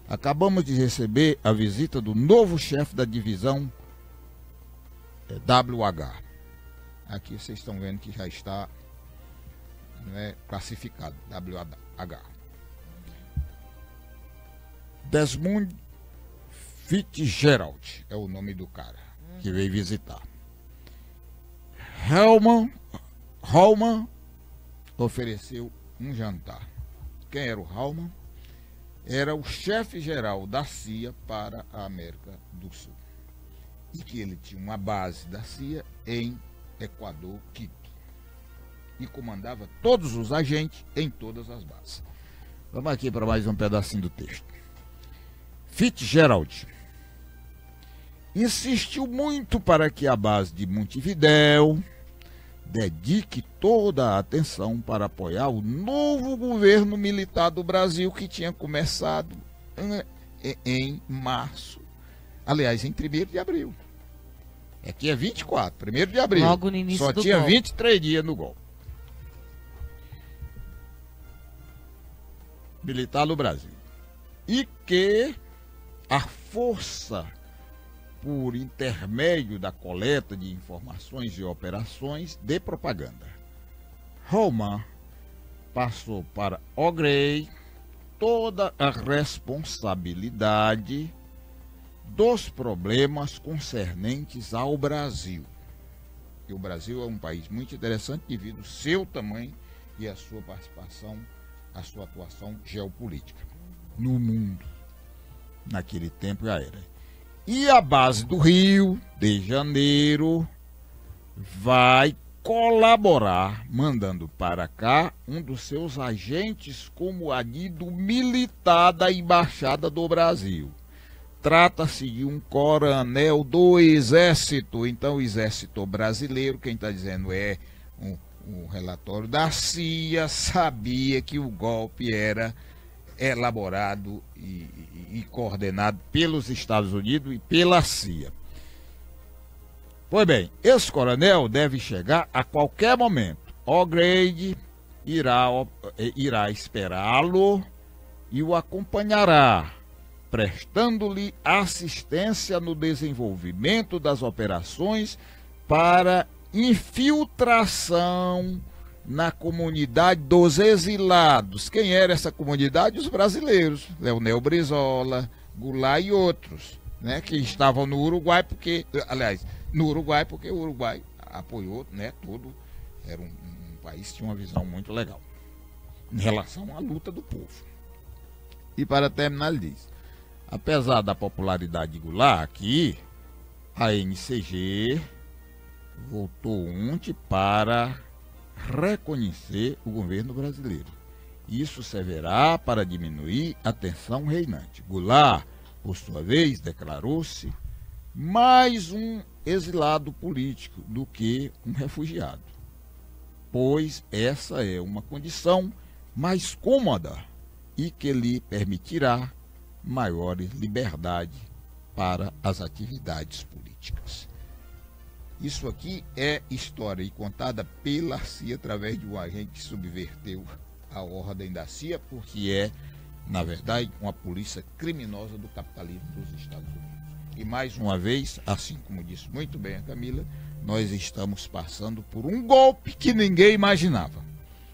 acabamos de receber a visita do novo chefe da divisão WH. Aqui vocês estão vendo que já está, né, classificado, WH. Desmond Fitzgerald é o nome do cara que veio visitar. Hallman ofereceu um jantar. Quem era o Hallman? Era o chefe geral da CIA para a América do Sul. E que ele tinha uma base da CIA em Equador, Quito, e comandava todos os agentes em todas as bases. Vamos aqui para mais um pedacinho do texto. Fitzgerald insistiu muito para que a base de Montevidéu dedique toda a atenção para apoiar o novo governo militar do Brasil, que tinha começado em março, aliás, em 1º de abril. Aqui é 24, 1º de abril. Logo no início só do tinha golpe. 23 dias no golpe militar no Brasil. E que a força, por intermédio da coleta de informações e operações de propaganda, Hallman passou para O'Grady toda a responsabilidade dos problemas concernentes ao Brasil. E o Brasil é um país muito interessante devido ao seu tamanho e a sua participação, a sua atuação geopolítica no mundo, naquele tempo já era. E a base do Rio de Janeiro vai colaborar, mandando para cá um dos seus agentes como adido militar da Embaixada do Brasil, trata-se de um coronel do Exército. Então, o Exército Brasileiro, quem está dizendo é o relatório da CIA, sabia que o golpe era elaborado e coordenado pelos Estados Unidos e pela CIA. Pois bem, esse coronel deve chegar a qualquer momento. O'Grady irá esperá-lo e o acompanhará, prestando-lhe assistência no desenvolvimento das operações para infiltração na comunidade dos exilados. Quem era essa comunidade? Os brasileiros, Leonel Brizola, Goulart e outros, né, que estavam no Uruguai, porque o Uruguai apoiou, né, tudo, era um país que tinha uma visão muito legal em relação à luta do povo. E para terminar, ele diz: apesar da popularidade de Goulart aqui, a NCG voltou ontem para reconhecer o governo brasileiro. Isso servirá para diminuir a tensão reinante. Goulart, por sua vez, declarou-se mais um exilado político do que um refugiado, pois essa é uma condição mais cômoda e que lhe permitirá maiores liberdades para as atividades políticas. Isso aqui é história e contada pela CIA através de um agente que subverteu a ordem da CIA, porque é, na verdade, uma polícia criminosa do capitalismo dos Estados Unidos. E mais uma vez, assim como disse muito bem a Camila, nós estamos passando por um golpe que ninguém imaginava.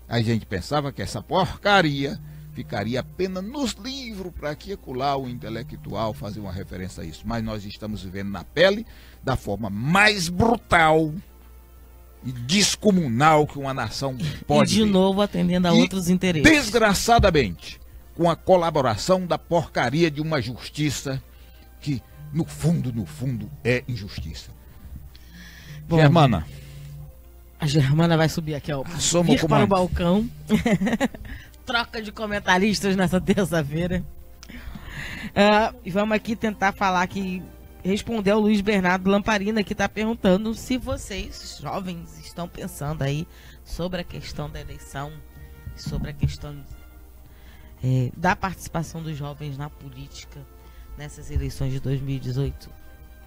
A gente pensava que essa porcaria ficaria apenas nos livros para que acolá o intelectual fazer uma referência a isso. Mas nós estamos vivendo na pele da forma mais brutal e descomunal que uma nação pode E de ver. novo atendendo a outros interesses. Desgraçadamente, com a colaboração da porcaria de uma justiça que, no fundo, é injustiça. Bom, Germana. A Germana vai subir aqui, ó. Somos Vir para o balcão. Troca de comentaristas nessa terça-feira. E vamos aqui tentar falar que responder ao Luiz Bernardo Lamparina, que está perguntando se vocês, jovens, estão pensando aí sobre a questão da eleição, sobre a questão da participação dos jovens na política nessas eleições de 2018,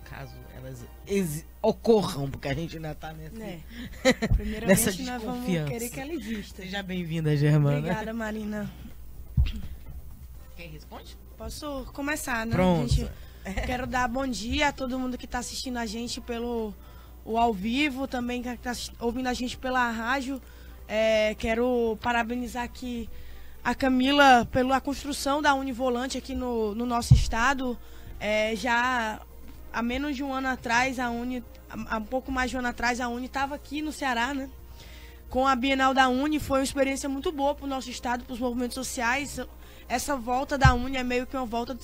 caso elas ocorram, porque a gente ainda está Primeiramente, nessa nós vamos desconfiança. querer que ela exista. Seja bem-vinda, Germana. Obrigada, Marina. Quem responde? Posso começar, né? Pronto. Gente, quero dar bom dia a todo mundo que está assistindo a gente pelo ao vivo, também que está ouvindo a gente pela rádio. Quero parabenizar aqui a Camila pela construção da Univolante aqui no nosso estado. Já há menos de um ano atrás, há um pouco mais de um ano atrás, a Uni estava aqui no Ceará, né? Com a Bienal da Uni, foi uma experiência muito boa para o nosso estado, para os movimentos sociais. Essa volta da Uni é meio que uma volta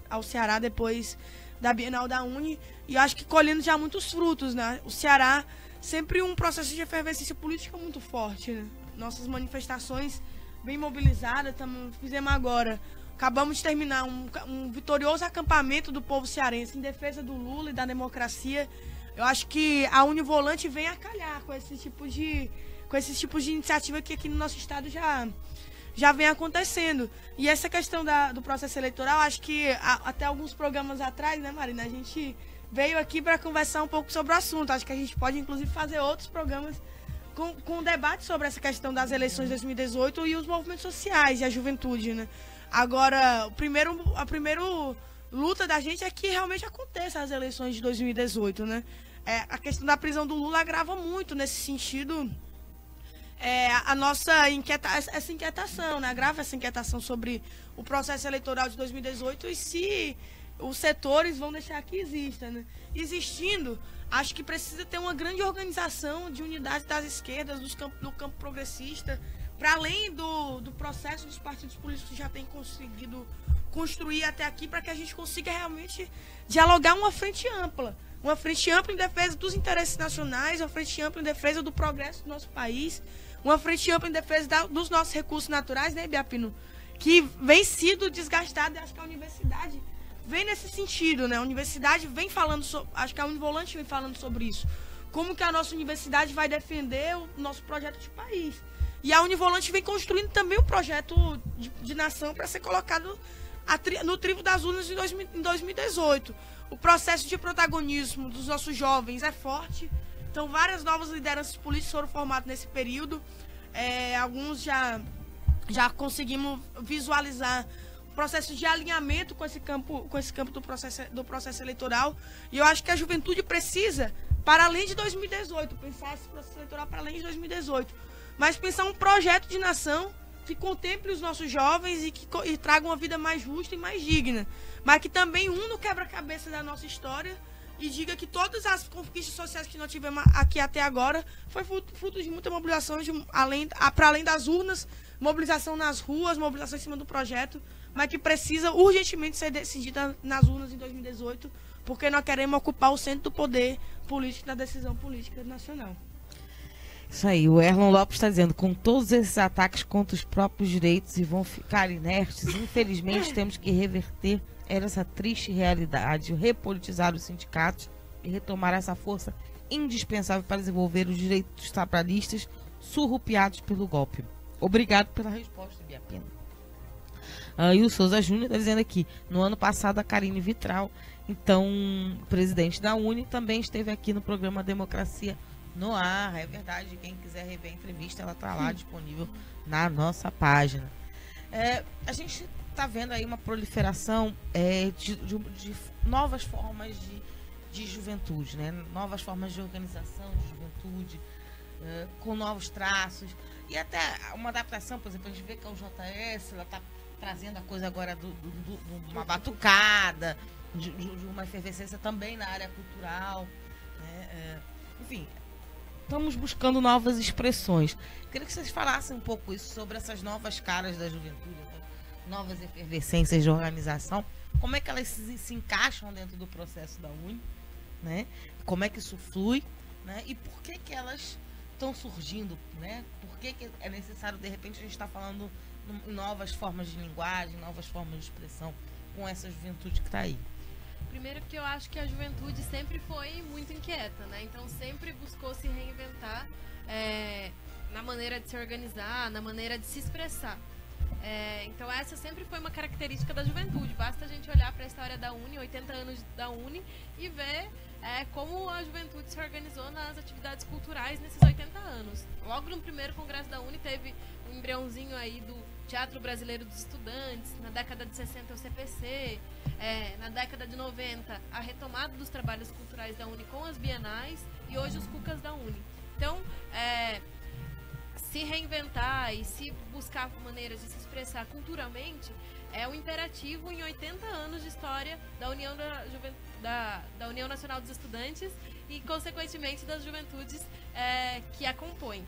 ao Ceará depois da Bienal da Uni. E eu acho que colhendo já muitos frutos, né? O Ceará, sempre um processo de efervescência política muito forte, né? Nossas manifestações bem mobilizadas, fizemos agora. Acabamos de terminar um vitorioso acampamento do povo cearense em defesa do Lula e da democracia. Eu acho que a Univolante vem a calhar com esses tipos de iniciativa que aqui no nosso estado já vem acontecendo. E essa questão do processo eleitoral, acho que até alguns programas atrás, né, Marina, a gente veio aqui para conversar um pouco sobre o assunto. Acho que a gente pode, inclusive, fazer outros programas com debate sobre essa questão das eleições de 2018 e os movimentos sociais e a juventude, né? Agora, a primeira luta da gente é que realmente aconteça as eleições de 2018, né? A questão da prisão do Lula agrava muito nesse sentido a nossa essa inquietação, né? Agrava essa inquietação sobre o processo eleitoral de 2018 e se os setores vão deixar que exista, né? Existindo, acho que precisa ter uma grande organização de unidade das esquerdas, do campo progressista, para além do processo dos partidos políticos que já têm conseguido construir até aqui, para que a gente consiga realmente dialogar uma frente ampla em defesa dos interesses nacionais, uma frente ampla em defesa do progresso do nosso país, uma frente ampla em defesa dos nossos recursos naturais, né, Biapino? Que vem sido desgastado, e acho que a universidade vem nesse sentido, né? A universidade vem falando, acho que a Univolante vem falando sobre isso. Como que a nossa universidade vai defender o nosso projeto de país. E a Univolante vem construindo também um projeto de nação para ser colocado no tribo das urnas em 2018. O processo de protagonismo dos nossos jovens é forte. Então, várias novas lideranças políticas foram formadas nesse período. Alguns já conseguimos visualizar o processo de alinhamento com esse campo do processo eleitoral. E eu acho que a juventude precisa, para além de 2018, pensar esse processo eleitoral para além de 2018, mas pensar um projeto de nação que contemple os nossos jovens e traga uma vida mais justa e mais digna, mas que também una o quebra-cabeça da nossa história e diga que todas as conquistas sociais que nós tivemos aqui até agora foi fruto de muita mobilização, para além das urnas, mobilização nas ruas, mobilização em cima do projeto, mas que precisa urgentemente ser decidida nas urnas em 2018, porque nós queremos ocupar o centro do poder político da decisão política nacional. Isso aí, o Erlon Lopes está dizendo, com todos esses ataques contra os próprios direitos e vão ficar inertes, infelizmente temos que reverter essa triste realidade, repolitizar os sindicatos e retomar essa força indispensável para desenvolver os direitos dos trabalhistas surrupiados pelo golpe. Obrigado pela resposta, Bia Pena. E o Souza Júnior está dizendo aqui, no ano passado a Karine Vitral, então presidente da UNE, também esteve aqui no programa Democracia no Ar. É verdade, quem quiser rever a entrevista, ela está lá disponível na nossa página. A gente está vendo aí uma proliferação de novas formas de juventude, né? Novas formas de organização de juventude, com novos traços, e até uma adaptação, por exemplo, a gente vê que a UJS está trazendo a coisa agora de uma batucada, de uma efervescência também na área cultural, né? Enfim, estamos buscando novas expressões. Queria que vocês falassem um pouco isso, sobre essas novas caras da juventude, né? Novas efervescências de organização, como é que elas se encaixam dentro do processo da UNE, né? Como é que isso flui, né? E por que elas estão surgindo, né? Por que é necessário, de repente, a gente estar falando em novas formas de linguagem, novas formas de expressão com essa juventude que está aí? Primeiro porque eu acho que a juventude sempre foi muito inquieta, né? Então sempre buscou se reinventar na maneira de se organizar, na maneira de se expressar. Então essa sempre foi uma característica da juventude. Basta a gente olhar para a história da UNE, 80 anos da UNE, e ver como a juventude se organizou nas atividades culturais nesses 80 anos. Logo no primeiro congresso da UNE teve um embriãozinho aí do Teatro Brasileiro dos Estudantes, na década de 60 o CPC, na década de 90 a retomada dos trabalhos culturais da UNE com as bienais e hoje os Cucas da UNE. Então, se reinventar e se buscar maneiras de se expressar culturalmente é um imperativo em 80 anos de história da União da União Nacional dos Estudantes e, consequentemente, das juventudes que a compõem.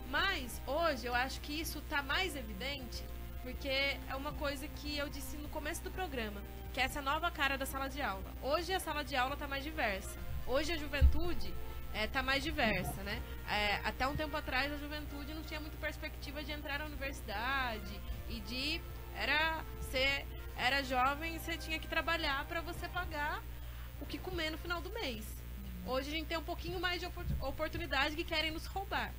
Mas, hoje, eu acho que isso está mais evidente porque é uma coisa que eu disse no começo do programa, que é essa nova cara da sala de aula. Hoje a sala de aula está mais diversa. Hoje a juventude está mais diversa, né? Até um tempo atrás a juventude não tinha muita perspectiva de entrar na universidade e de... Era jovem e você tinha que trabalhar para você pagar o que comer no final do mês. Hoje a gente tem um pouquinho mais de oportunidade que querem nos roubar.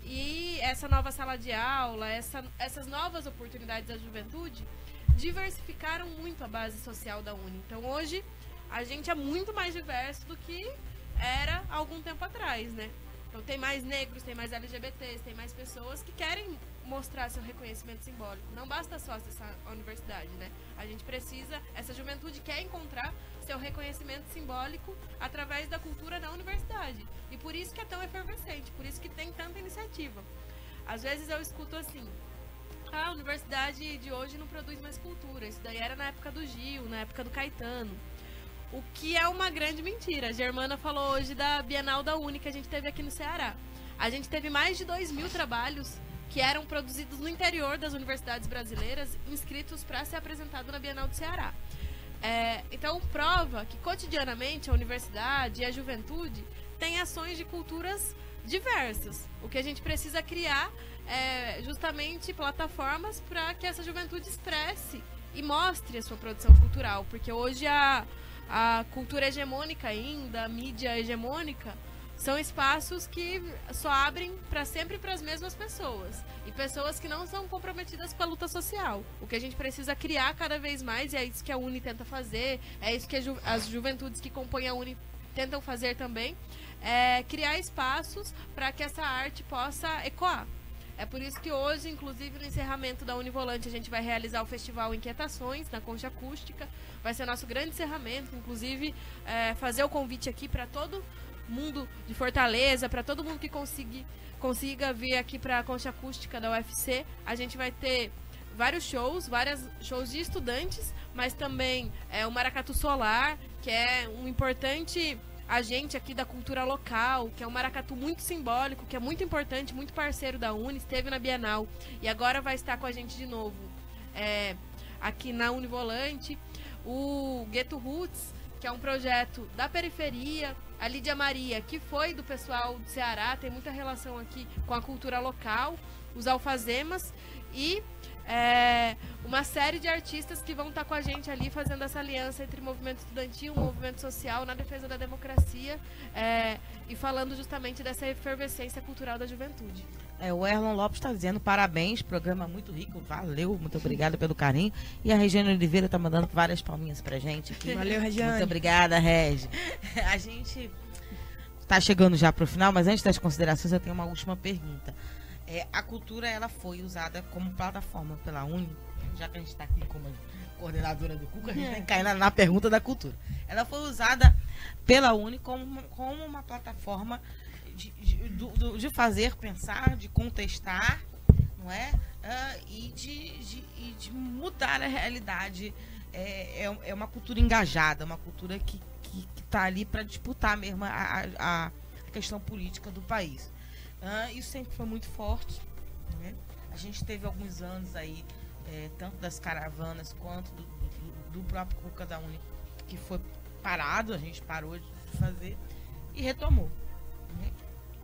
E essa nova sala de aula, essas novas oportunidades da juventude diversificaram muito a base social da UNE. Então hoje a gente é muito mais diverso do que era há algum tempo atrás, né? Então tem mais negros, tem mais LGBTs, tem mais pessoas que querem mostrar seu reconhecimento simbólico. Não basta só acessar a universidade, né? A gente precisa, essa juventude quer encontrar seu reconhecimento simbólico através da cultura na universidade. E por isso que é tão efervescente, por isso que tem tanta iniciativa. Às vezes eu escuto assim, a universidade de hoje não produz mais cultura. Isso daí era na época do Gil, na época do Caetano. O que é uma grande mentira. A Germana falou hoje da Bienal da UNE que a gente teve aqui no Ceará. A gente teve mais de 2.000 trabalhos que eram produzidos no interior das universidades brasileiras, inscritos para ser apresentado na Bienal do Ceará. Então, prova que cotidianamente a universidade e a juventude têm ações de culturas diversas. O que a gente precisa criar é justamente plataformas para que essa juventude expresse e mostre a sua produção cultural, porque hoje a cultura hegemônica ainda, a mídia hegemônica, são espaços que só abrem para sempre para as mesmas pessoas. E pessoas que não são comprometidas com a luta social. O que a gente precisa criar cada vez mais, e é isso que a Uni tenta fazer, é isso que as juventudes que compõem a Uni tentam fazer também, é criar espaços para que essa arte possa ecoar. É por isso que hoje, inclusive no encerramento da Univolante, a gente vai realizar o Festival Inquietações, na Concha Acústica. Vai ser nosso grande encerramento, inclusive fazer o convite aqui para todo mundo de Fortaleza, para todo mundo que consiga vir aqui para a Concha Acústica da UFC. A gente vai ter vários shows de estudantes, mas também o Maracatu Solar, que é um importante agente aqui da cultura local, que é um maracatu muito simbólico, que é muito importante, muito parceiro da Uni, esteve na Bienal e agora vai estar com a gente de novo aqui na Univolante. O Gueto Roots, que é um projeto da periferia. A Lídia Maria, que foi do pessoal do Ceará, tem muita relação aqui com a cultura local. Os Alfazemas e uma série de artistas que vão estar com a gente ali fazendo essa aliança entre movimento estudantil, movimento social na defesa da democracia e falando justamente dessa efervescência cultural da juventude. O Erlon Lopes está dizendo parabéns, programa muito rico, valeu, muito obrigada pelo carinho. E a Regiane Oliveira está mandando várias palminhas pra gente aqui. Valeu, Regiane. Muito obrigada, Regi. A gente está chegando já para o final, mas antes das considerações eu tenho uma última pergunta. A cultura ela foi usada como plataforma pela Uni, já que a gente está aqui como coordenadora do CUCA, a gente tem que cair na pergunta da cultura. Ela foi usada pela Uni como uma plataforma de fazer, pensar, de contestar, não é? E de mudar a realidade. É uma cultura engajada, uma cultura que está ali para disputar mesmo a questão política do país. Isso sempre foi muito forte, né? A gente teve alguns anos aí, tanto das caravanas quanto do próprio CUCA da Uni, que foi parado, a gente parou de fazer e retomou, né?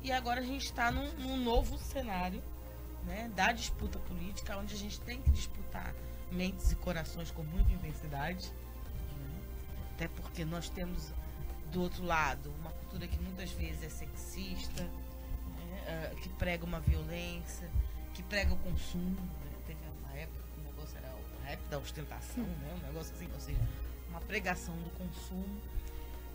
E agora a gente está num novo cenário, né, da disputa política, onde a gente tem que disputar mentes e corações com muita intensidade, né? Até porque nós temos do outro lado uma cultura que muitas vezes é sexista, né, que prega uma violência, que prega o consumo, né? Teve uma época que o negócio era o rap da ostentação, né? Um negócio assim, ou seja, uma pregação do consumo,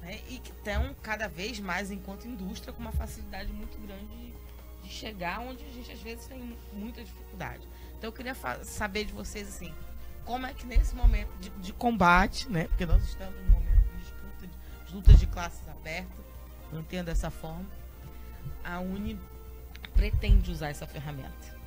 né? E que estão cada vez mais, enquanto indústria, com uma facilidade muito grande de chegar onde a gente às vezes tem muita dificuldade. Então eu queria saber de vocês assim, como é que nesse momento de combate, né? Porque nós estamos num momento de disputa, de lutas de classes abertas, eu entendo dessa forma, a Uni pretende usar essa ferramenta.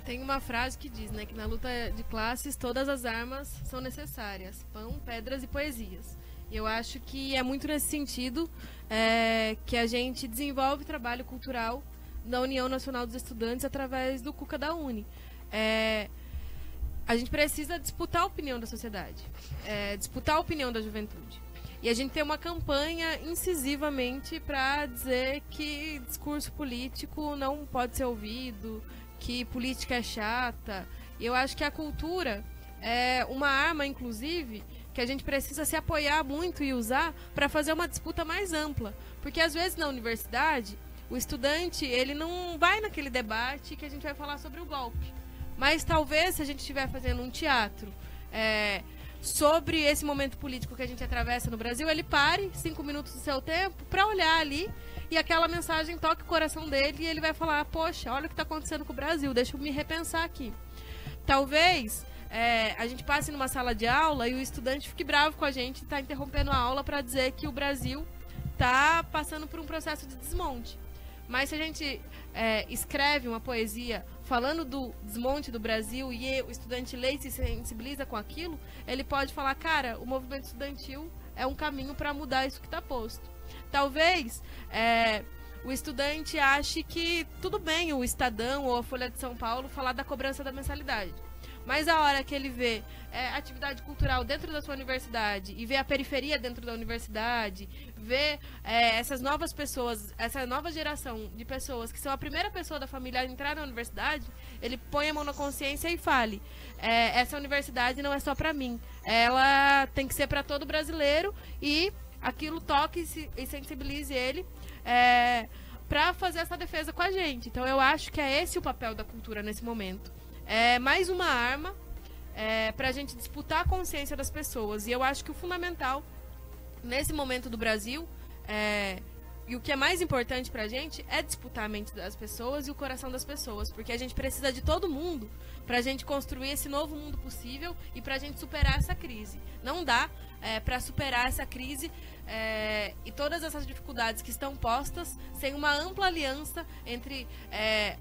Tem uma frase que diz, né, que na luta de classes todas as armas são necessárias, pão, pedras e poesias. E eu acho que é muito nesse sentido que a gente desenvolve trabalho cultural da União Nacional dos Estudantes através do CUCA da Uni. A gente precisa disputar a opinião da sociedade, disputar a opinião da juventude. E a gente tem uma campanha incisivamente para dizer que discurso político não pode ser ouvido, que política é chata. E eu acho que a cultura é uma arma, inclusive, que a gente precisa se apoiar muito e usar para fazer uma disputa mais ampla. Porque às vezes na universidade, o estudante ele não vai naquele debate que a gente vai falar sobre o golpe. Mas talvez se a gente estiver fazendo um teatro sobre esse momento político que a gente atravessa no Brasil, ele pare 5 minutos do seu tempo para olhar ali e aquela mensagem toque o coração dele e ele vai falar, poxa, olha o que está acontecendo com o Brasil, deixa eu me repensar aqui. Talvez a gente passe numa sala de aula e o estudante fique bravo com a gente e está interrompendo a aula para dizer que o Brasil está passando por um processo de desmonte. Mas se a gente escreve uma poesia falando do desmonte do Brasil e o estudante lê e se sensibiliza com aquilo, ele pode falar, cara, o movimento estudantil é um caminho para mudar isso que está posto. Talvez o estudante ache que tudo bem o Estadão ou a Folha de São Paulo falar da cobrança da mensalidade. Mas a hora que ele vê atividade cultural dentro da sua universidade e vê a periferia dentro da universidade, vê essas novas pessoas, essa nova geração de pessoas que são a primeira pessoa da família a entrar na universidade, ele põe a mão na consciência e fale, essa universidade não é só para mim, ela tem que ser para todo brasileiro, e aquilo toque e sensibilize ele para fazer essa defesa com a gente. Então eu acho que é esse o papel da cultura nesse momento. É mais uma arma para a gente disputar a consciência das pessoas. E eu acho que o fundamental, nesse momento do Brasil, e o que é mais importante para a gente, é disputar a mente das pessoas e o coração das pessoas. Porque a gente precisa de todo mundo para a gente construir esse novo mundo possível e para a gente superar essa crise. Não dá para superar essa crise e todas essas dificuldades que estão postas sem uma ampla aliança entre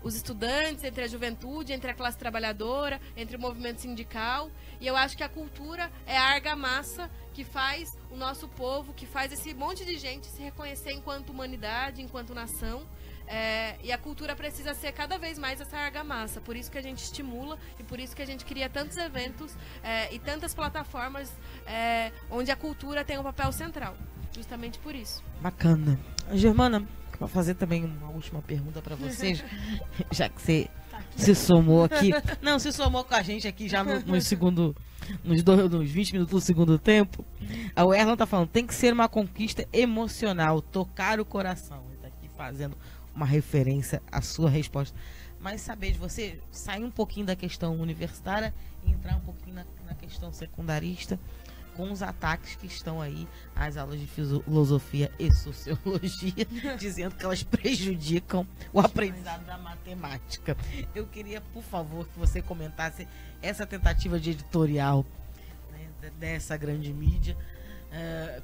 os estudantes, entre a juventude, entre a classe trabalhadora, entre o movimento sindical. E eu acho que a cultura é a argamassa que faz o nosso povo, que faz esse monte de gente se reconhecer enquanto humanidade, enquanto nação. E a cultura precisa ser cada vez mais essa argamassa. Por isso que a gente estimula e por isso que a gente cria tantos eventos e tantas plataformas onde a cultura tem um papel central. Justamente por isso. Bacana. Germana, vou fazer também uma última pergunta para vocês, já que você se somou aqui. Não, se somou com a gente aqui já nos 20 minutos do segundo tempo. A Erlan tá falando, tem que ser uma conquista emocional, tocar o coração. Ele tá aqui fazendo uma referência à sua resposta. Mas saber de você sair um pouquinho da questão universitária e entrar um pouquinho na questão secundarista, com os ataques que estão aí às aulas de filosofia e sociologia, dizendo que elas prejudicam o aprendizado da matemática. Eu queria, por favor, que você comentasse essa tentativa de editorial, né, dessa grande mídia,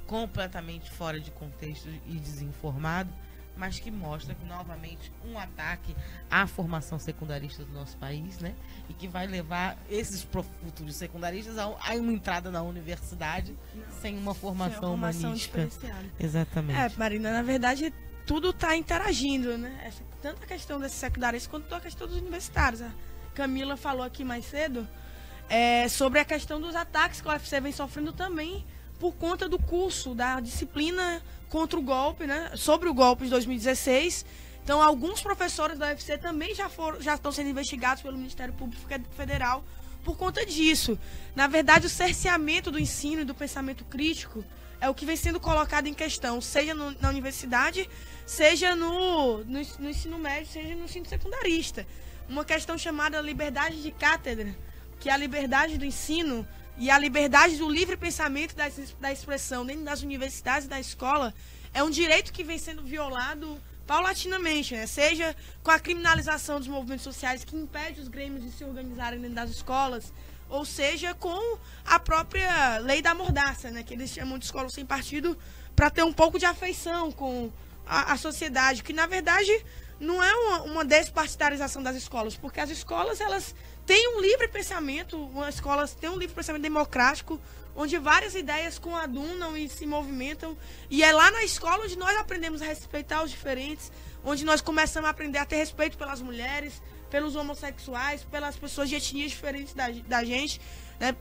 completamente fora de contexto e desinformado, mas que mostra que, novamente, um ataque à formação secundarista do nosso país, né? E que vai levar esses futuros secundaristas a uma entrada na universidade sem uma formação humanística. Exatamente. Marina, na verdade, tudo está interagindo, né? Tanto a questão desses secundaristas quanto a questão dos universitários. A Camila falou aqui mais cedo sobre a questão dos ataques que o UFC vem sofrendo também por conta do curso, da disciplina contra o golpe, né? Sobre o golpe de 2016. Então, alguns professores da UFC também já estão sendo investigados pelo Ministério Público Federal por conta disso. Na verdade, o cerceamento do ensino e do pensamento crítico é o que vem sendo colocado em questão, seja na universidade, seja no ensino médio, seja no ensino secundarista. Uma questão chamada liberdade de cátedra, que é a liberdade do ensino e a liberdade do livre pensamento da expressão dentro das universidades e da escola é um direito que vem sendo violado paulatinamente, né? Seja com a criminalização dos movimentos sociais que impede os grêmios de se organizarem dentro das escolas, ou seja com a própria lei da mordaça, né? Que eles chamam de escola sem partido, para ter um pouco de afeição com a sociedade, que na verdade não é uma despartidarização das escolas, porque as escolas elas têm um livre pensamento, as escolas têm um livre pensamento democrático, onde várias ideias coadunam e se movimentam, e é lá na escola onde nós aprendemos a respeitar os diferentes, onde nós começamos a aprender a ter respeito pelas mulheres, pelos homossexuais, pelas pessoas de etnias diferentes da gente, né?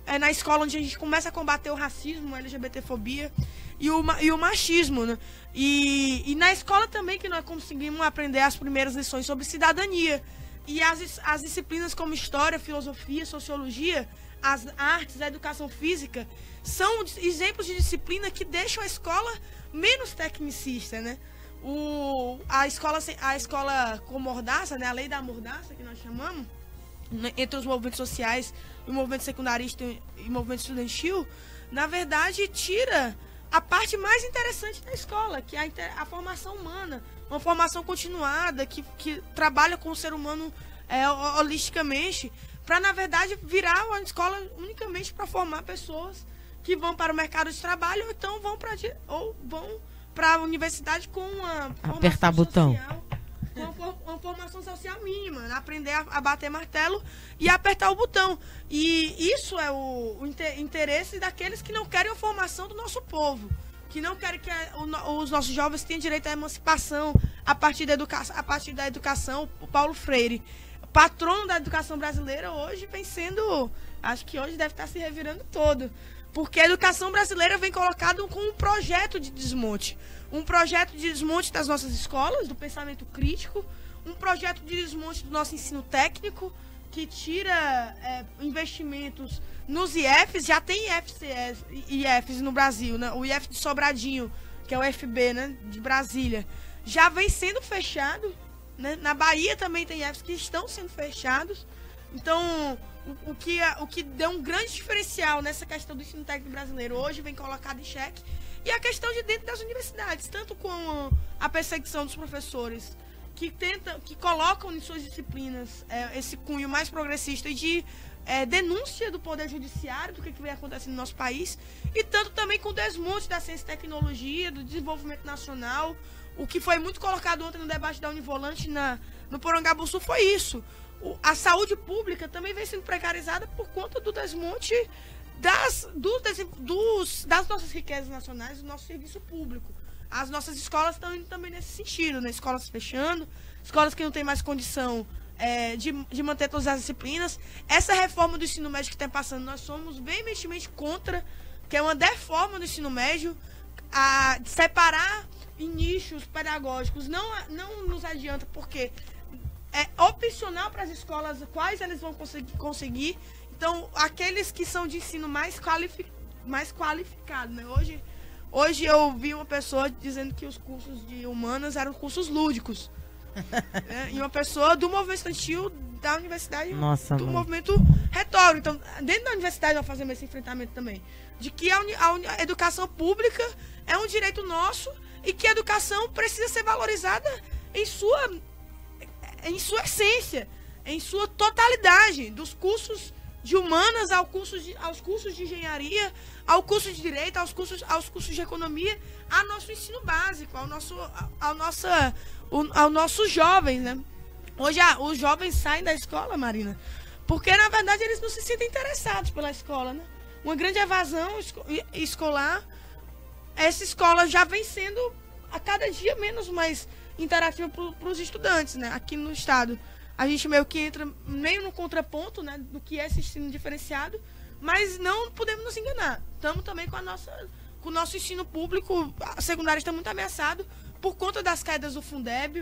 É na escola onde a gente começa a combater o racismo, a LGBTfobia e o machismo, né? E na escola também que nós conseguimos aprender as primeiras lições sobre cidadania. E as disciplinas como história, filosofia, sociologia, as artes, a educação física, são exemplos de disciplina que deixam a escola menos tecnicista, né? A escola com mordaça, né? A lei da mordaça, que nós chamamos, entre os movimentos sociais, o movimento secundarista e o movimento estudantil, na verdade, tira a parte mais interessante da escola, que é a formação humana, uma formação continuada, que trabalha com o ser humano holisticamente, para, na verdade, virar uma escola unicamente para formar pessoas que vão para o mercado de trabalho, ou então vão para a universidade com uma apertar botão. Uma formação social mínima, né? Aprender a bater martelo e apertar o botão. E isso é o interesse daqueles que não querem a formação do nosso povo, que não querem que os nossos jovens tenham direito à emancipação, a partir da educação, o Paulo Freire, patrono da educação brasileira, hoje vem sendo, acho que hoje deve estar se revirando todo, porque a educação brasileira vem colocada com um projeto de desmonte das nossas escolas, do pensamento crítico, um projeto de desmonte do nosso ensino técnico, que tira investimentos nos IFs. Já tem IFs no Brasil, né? O IF de Sobradinho, que é o FB, né, de Brasília, já vem sendo fechado, né? Na Bahia também tem IFs que estão sendo fechados. Então, o que deu um grande diferencial nessa questão do ensino técnico brasileiro hoje vem colocado em xeque. E a questão de dentro das universidades, tanto com a perseguição dos professores, que colocam em suas disciplinas esse cunho mais progressista e de denúncia do poder judiciário, do que vem acontecendo no nosso país, e tanto também com o desmonte da ciência e tecnologia, do desenvolvimento nacional. O que foi muito colocado ontem no debate da Univolante no Porangabuçu foi isso. A saúde pública também vem sendo precarizada por conta do desmonte das nossas riquezas nacionais, do nosso serviço público. As nossas escolas estão indo também nesse sentido, né? Escolas fechando, escolas que não têm mais condição de manter todas as disciplinas. Essa reforma do ensino médio que está passando, nós somos veementemente contra, que é uma deforma do ensino médio, a separar em nichos pedagógicos não nos adianta, porque é opcional para as escolas quais eles vão conseguir. Então, aqueles que são de ensino mais qualificado, né? Hoje eu vi uma pessoa dizendo que os cursos de humanas eram cursos lúdicos. E uma pessoa do movimento estudantil da universidade, do movimento retórico. Então, dentro da universidade nós fazemos esse enfrentamento também. De que a educação pública é um direito nosso e que a educação precisa ser valorizada em sua essência, em sua totalidade, dos cursos de humanas aos cursos de engenharia, ao curso de direito, aos cursos de economia, ao nosso ensino básico, ao nossos jovens, né? Hoje os jovens saem da escola, Marina, porque na verdade eles não se sentem interessados pela escola, né? Uma grande evasão escolar. Essa escola já vem sendo a cada dia mais interativa para os estudantes, né? Aqui no estado a gente meio que entra meio no contraponto, né, do que é esse ensino diferenciado, mas não podemos nos enganar. Estamos também com o nosso ensino público, a secundária está muito ameaçado por conta das quedas do Fundeb,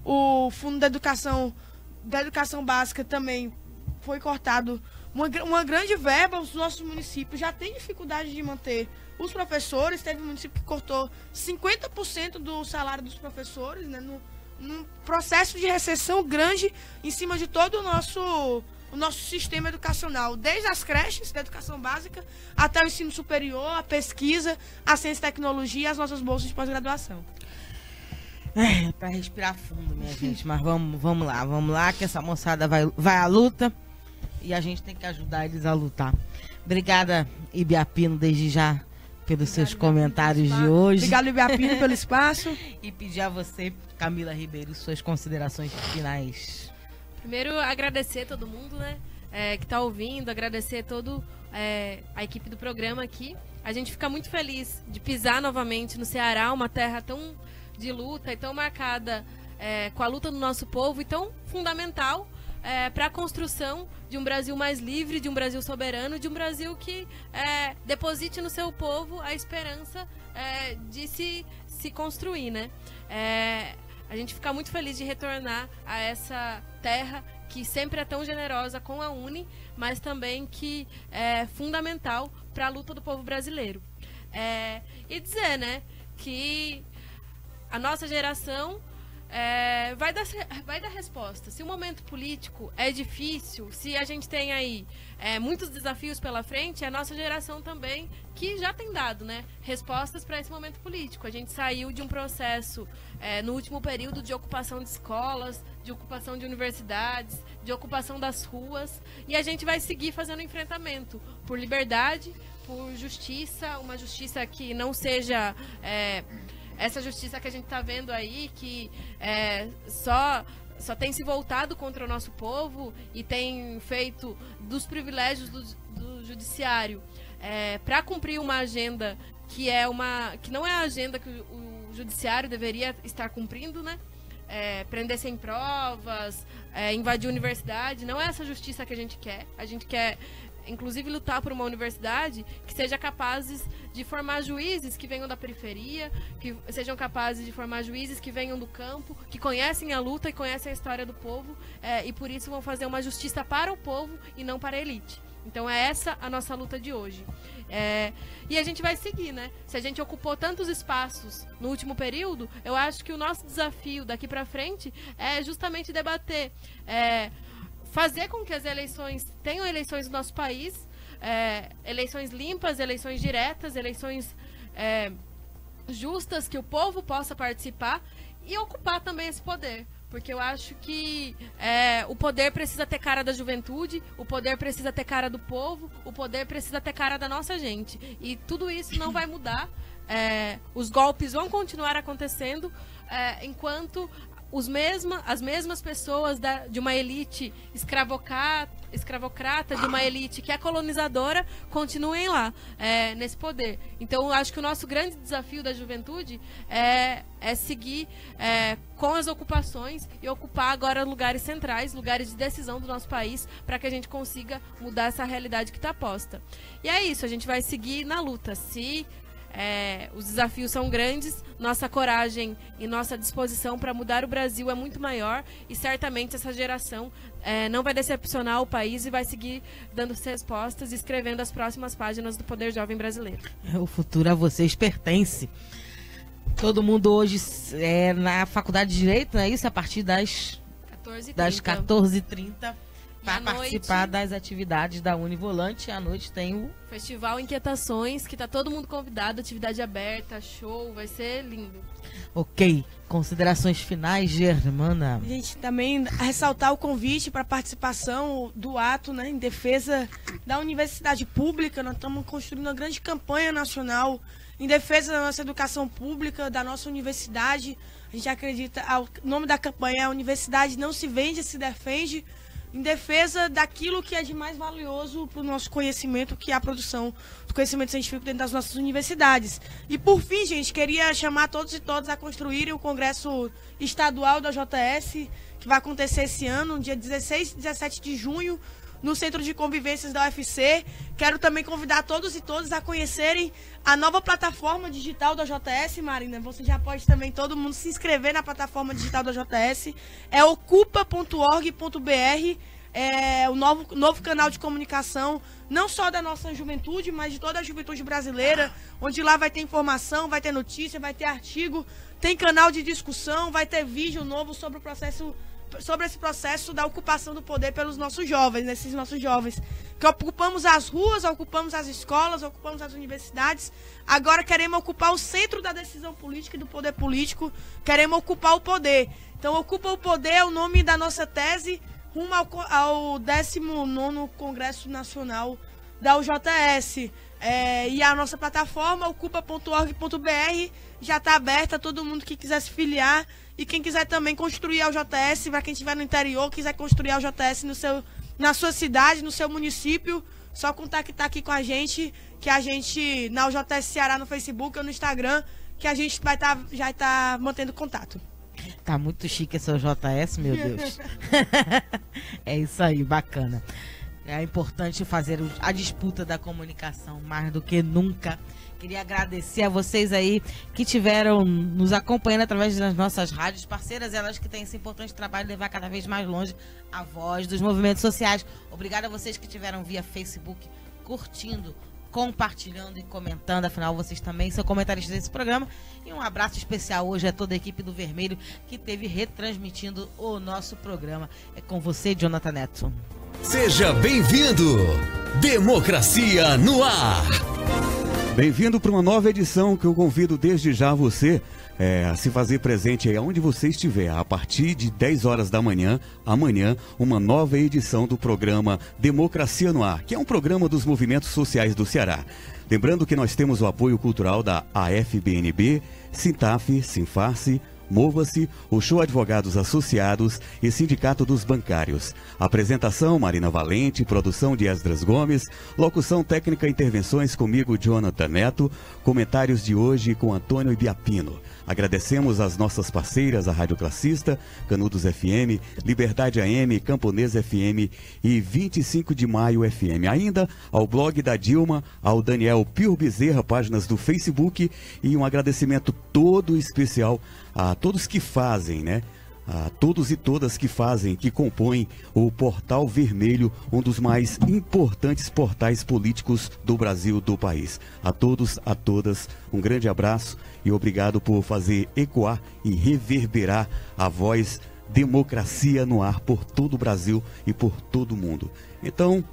o fundo da educação básica também foi cortado, uma grande verba. Os nossos municípios já têm dificuldade de manter os professores. Teve um município que cortou 50% do salário dos professores, né, num processo de recessão grande em cima de todo o nosso sistema educacional, desde as creches da educação básica até o ensino superior, a pesquisa, a ciência e tecnologia e as nossas bolsas de pós-graduação. Para respirar fundo, minha gente, mas vamos lá, que essa moçada vai à luta e a gente tem que ajudar eles a lutar. Obrigada, Ibiapino, desde já, pelos seus comentários de hoje. Obrigado, Ibiapino, pelo espaço. E pedir a você, Camila Ribeiro, suas considerações finais. Primeiro, agradecer todo mundo, né, que está ouvindo, agradecer toda a equipe do programa aqui. A gente fica muito feliz de pisar novamente no Ceará, uma terra tão de luta e tão marcada com a luta do nosso povo e tão fundamental para a construção de um Brasil mais livre, de um Brasil soberano, de um Brasil que deposite no seu povo a esperança de se construir, né? A gente fica muito feliz de retornar a essa terra que sempre é tão generosa com a UNE, mas também que é fundamental para a luta do povo brasileiro. E dizer, né, que a nossa geração vai dar resposta. Se o momento político é difícil, se a gente tem aí muitos desafios pela frente, a nossa geração também, que já tem dado, né, respostas para esse momento político. A gente saiu de um processo no último período de ocupação de escolas, de ocupação de universidades, de ocupação das ruas, e a gente vai seguir fazendo enfrentamento por liberdade, por justiça, uma justiça que não seja essa justiça que a gente está vendo aí, que só tem se voltado contra o nosso povo e tem feito dos privilégios do judiciário para cumprir uma agenda que não é a agenda que o judiciário deveria estar cumprindo, né? Prender sem provas, invadir a universidade. Não é essa justiça que a gente quer. A gente quer, inclusive, lutar por uma universidade que seja capaz de formar juízes que venham da periferia, que sejam capazes de formar juízes que venham do campo, que conhecem a luta e conhecem a história do povo, e por isso vão fazer uma justiça para o povo e não para a elite. Então é essa a nossa luta de hoje. E a gente vai seguir, né? Se a gente ocupou tantos espaços no último período, eu acho que o nosso desafio daqui para frente é justamente debater, fazer com que as eleições tenham eleições no nosso país, eleições limpas, eleições diretas, eleições justas, que o povo possa participar e ocupar também esse poder. Porque eu acho que o poder precisa ter cara da juventude, o poder precisa ter cara do povo, o poder precisa ter cara da nossa gente. E tudo isso não vai mudar. Os golpes vão continuar acontecendo enquanto as mesmas pessoas de uma elite escravocrata, de uma elite que é colonizadora, continuem lá, nesse poder. Então, eu acho que o nosso grande desafio da juventude é seguir com as ocupações e ocupar agora lugares centrais, lugares de decisão do nosso país, para que a gente consiga mudar essa realidade que está posta. E é isso, a gente vai seguir na luta. Se os desafios são grandes, nossa coragem e nossa disposição para mudar o Brasil é muito maior, e certamente essa geração não vai decepcionar o país e vai seguir dando respostas e escrevendo as próximas páginas do Poder Jovem Brasileiro. O futuro a vocês pertence. Todo mundo hoje na Faculdade de Direito, não é isso? A partir das 14h30. Para participar das atividades da Univolante. À noite tem o Festival Inquietações, que tá todo mundo convidado, atividade aberta, show, vai ser lindo. Ok, considerações finais, Germana. Gente, também ressaltar o convite para participação do ato, né, em defesa da universidade pública. Nós estamos construindo uma grande campanha nacional em defesa da nossa educação pública, da nossa universidade. A gente acredita, o nome da campanha é A Universidade Não Se Vende, Se Defende, em defesa daquilo que é de mais valioso para o nosso conhecimento, que é a produção do conhecimento científico dentro das nossas universidades. E por fim, gente, queria chamar todos e todas a construírem o Congresso Estadual da JS, que vai acontecer esse ano, dia 16 e 17 de junho, no Centro de Convivências da UFC. Quero também convidar todos e todas a conhecerem a nova plataforma digital da JS, Marina. Você já pode também, todo mundo, se inscrever na plataforma digital da JS. É ocupa.org.br, o novo canal de comunicação, não só da nossa juventude, mas de toda a juventude brasileira, onde lá vai ter informação, vai ter notícia, vai ter artigo, tem canal de discussão, vai ter vídeo novo sobre esse processo da ocupação do poder pelos nossos jovens, esses nossos jovens que ocupamos as ruas, ocupamos as escolas, ocupamos as universidades. Agora queremos ocupar o centro da decisão política e do poder político, queremos ocupar o poder. Então, Ocupa o Poder é o nome da nossa tese rumo ao 19º Congresso Nacional da UJS. E a nossa plataforma, ocupa.org.br, já está aberta a todo mundo que quiser se filiar. E quem quiser também construir a UJS, para quem estiver no interior, quiser construir a UJS na sua cidade, no seu município, só contactar aqui com a gente, que a gente, na UJS Ceará, no Facebook ou no Instagram, que a gente vai já tá mantendo contato. Tá muito chique essa UJS, meu Deus. É isso aí, bacana. É importante fazer a disputa da comunicação mais do que nunca. Queria agradecer a vocês aí que tiveram nos acompanhando através das nossas rádios parceiras, elas que têm esse importante trabalho de levar cada vez mais longe a voz dos movimentos sociais. Obrigada a vocês que tiveram via Facebook curtindo, compartilhando e comentando, afinal vocês também são comentaristas desse programa. E um abraço especial hoje a toda a equipe do Vermelho que esteve retransmitindo o nosso programa. É com você, Jonathan Neto. Seja bem-vindo! Democracia no Ar! Bem-vindo para uma nova edição que eu convido desde já você a se fazer presente aí onde você estiver. A partir de 10 horas da manhã, amanhã, uma nova edição do programa Democracia no Ar, que é um programa dos movimentos sociais do Ceará. Lembrando que nós temos o apoio cultural da AFBNB, Sintaf, Sinfarce, Mova-se, o Show Advogados Associados e Sindicato dos Bancários. Apresentação, Marina Valente, produção de Esdras Gomes, locução técnica e intervenções comigo, Jonathan Neto, comentários de hoje com Antônio Ibiapino. Agradecemos às nossas parceiras, a Rádio Classista, Canudos FM, Liberdade AM, Camponesa FM e 25 de Maio FM. Ainda ao blog da Dilma, ao Daniel Pio Bezerra, páginas do Facebook, e um agradecimento todo especial a todos que fazem, né? A todos e todas que fazem, que compõem o Portal Vermelho, um dos mais importantes portais políticos do Brasil, do país. A todos, a todas, um grande abraço e obrigado por fazer ecoar e reverberar a voz Democracia no Ar por todo o Brasil e por todo o mundo. Então,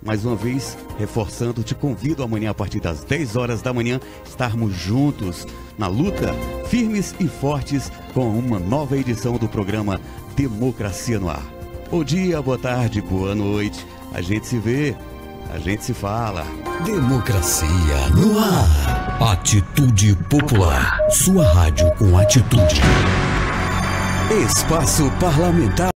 mais uma vez, reforçando, te convido amanhã a partir das 10 horas da manhã, estarmos juntos na luta, firmes e fortes, com uma nova edição do programa Democracia no Ar. Bom dia, boa tarde, boa noite. A gente se vê, a gente se fala. Democracia no Ar. Atitude Popular. Sua rádio com atitude. Espaço Parlamentar.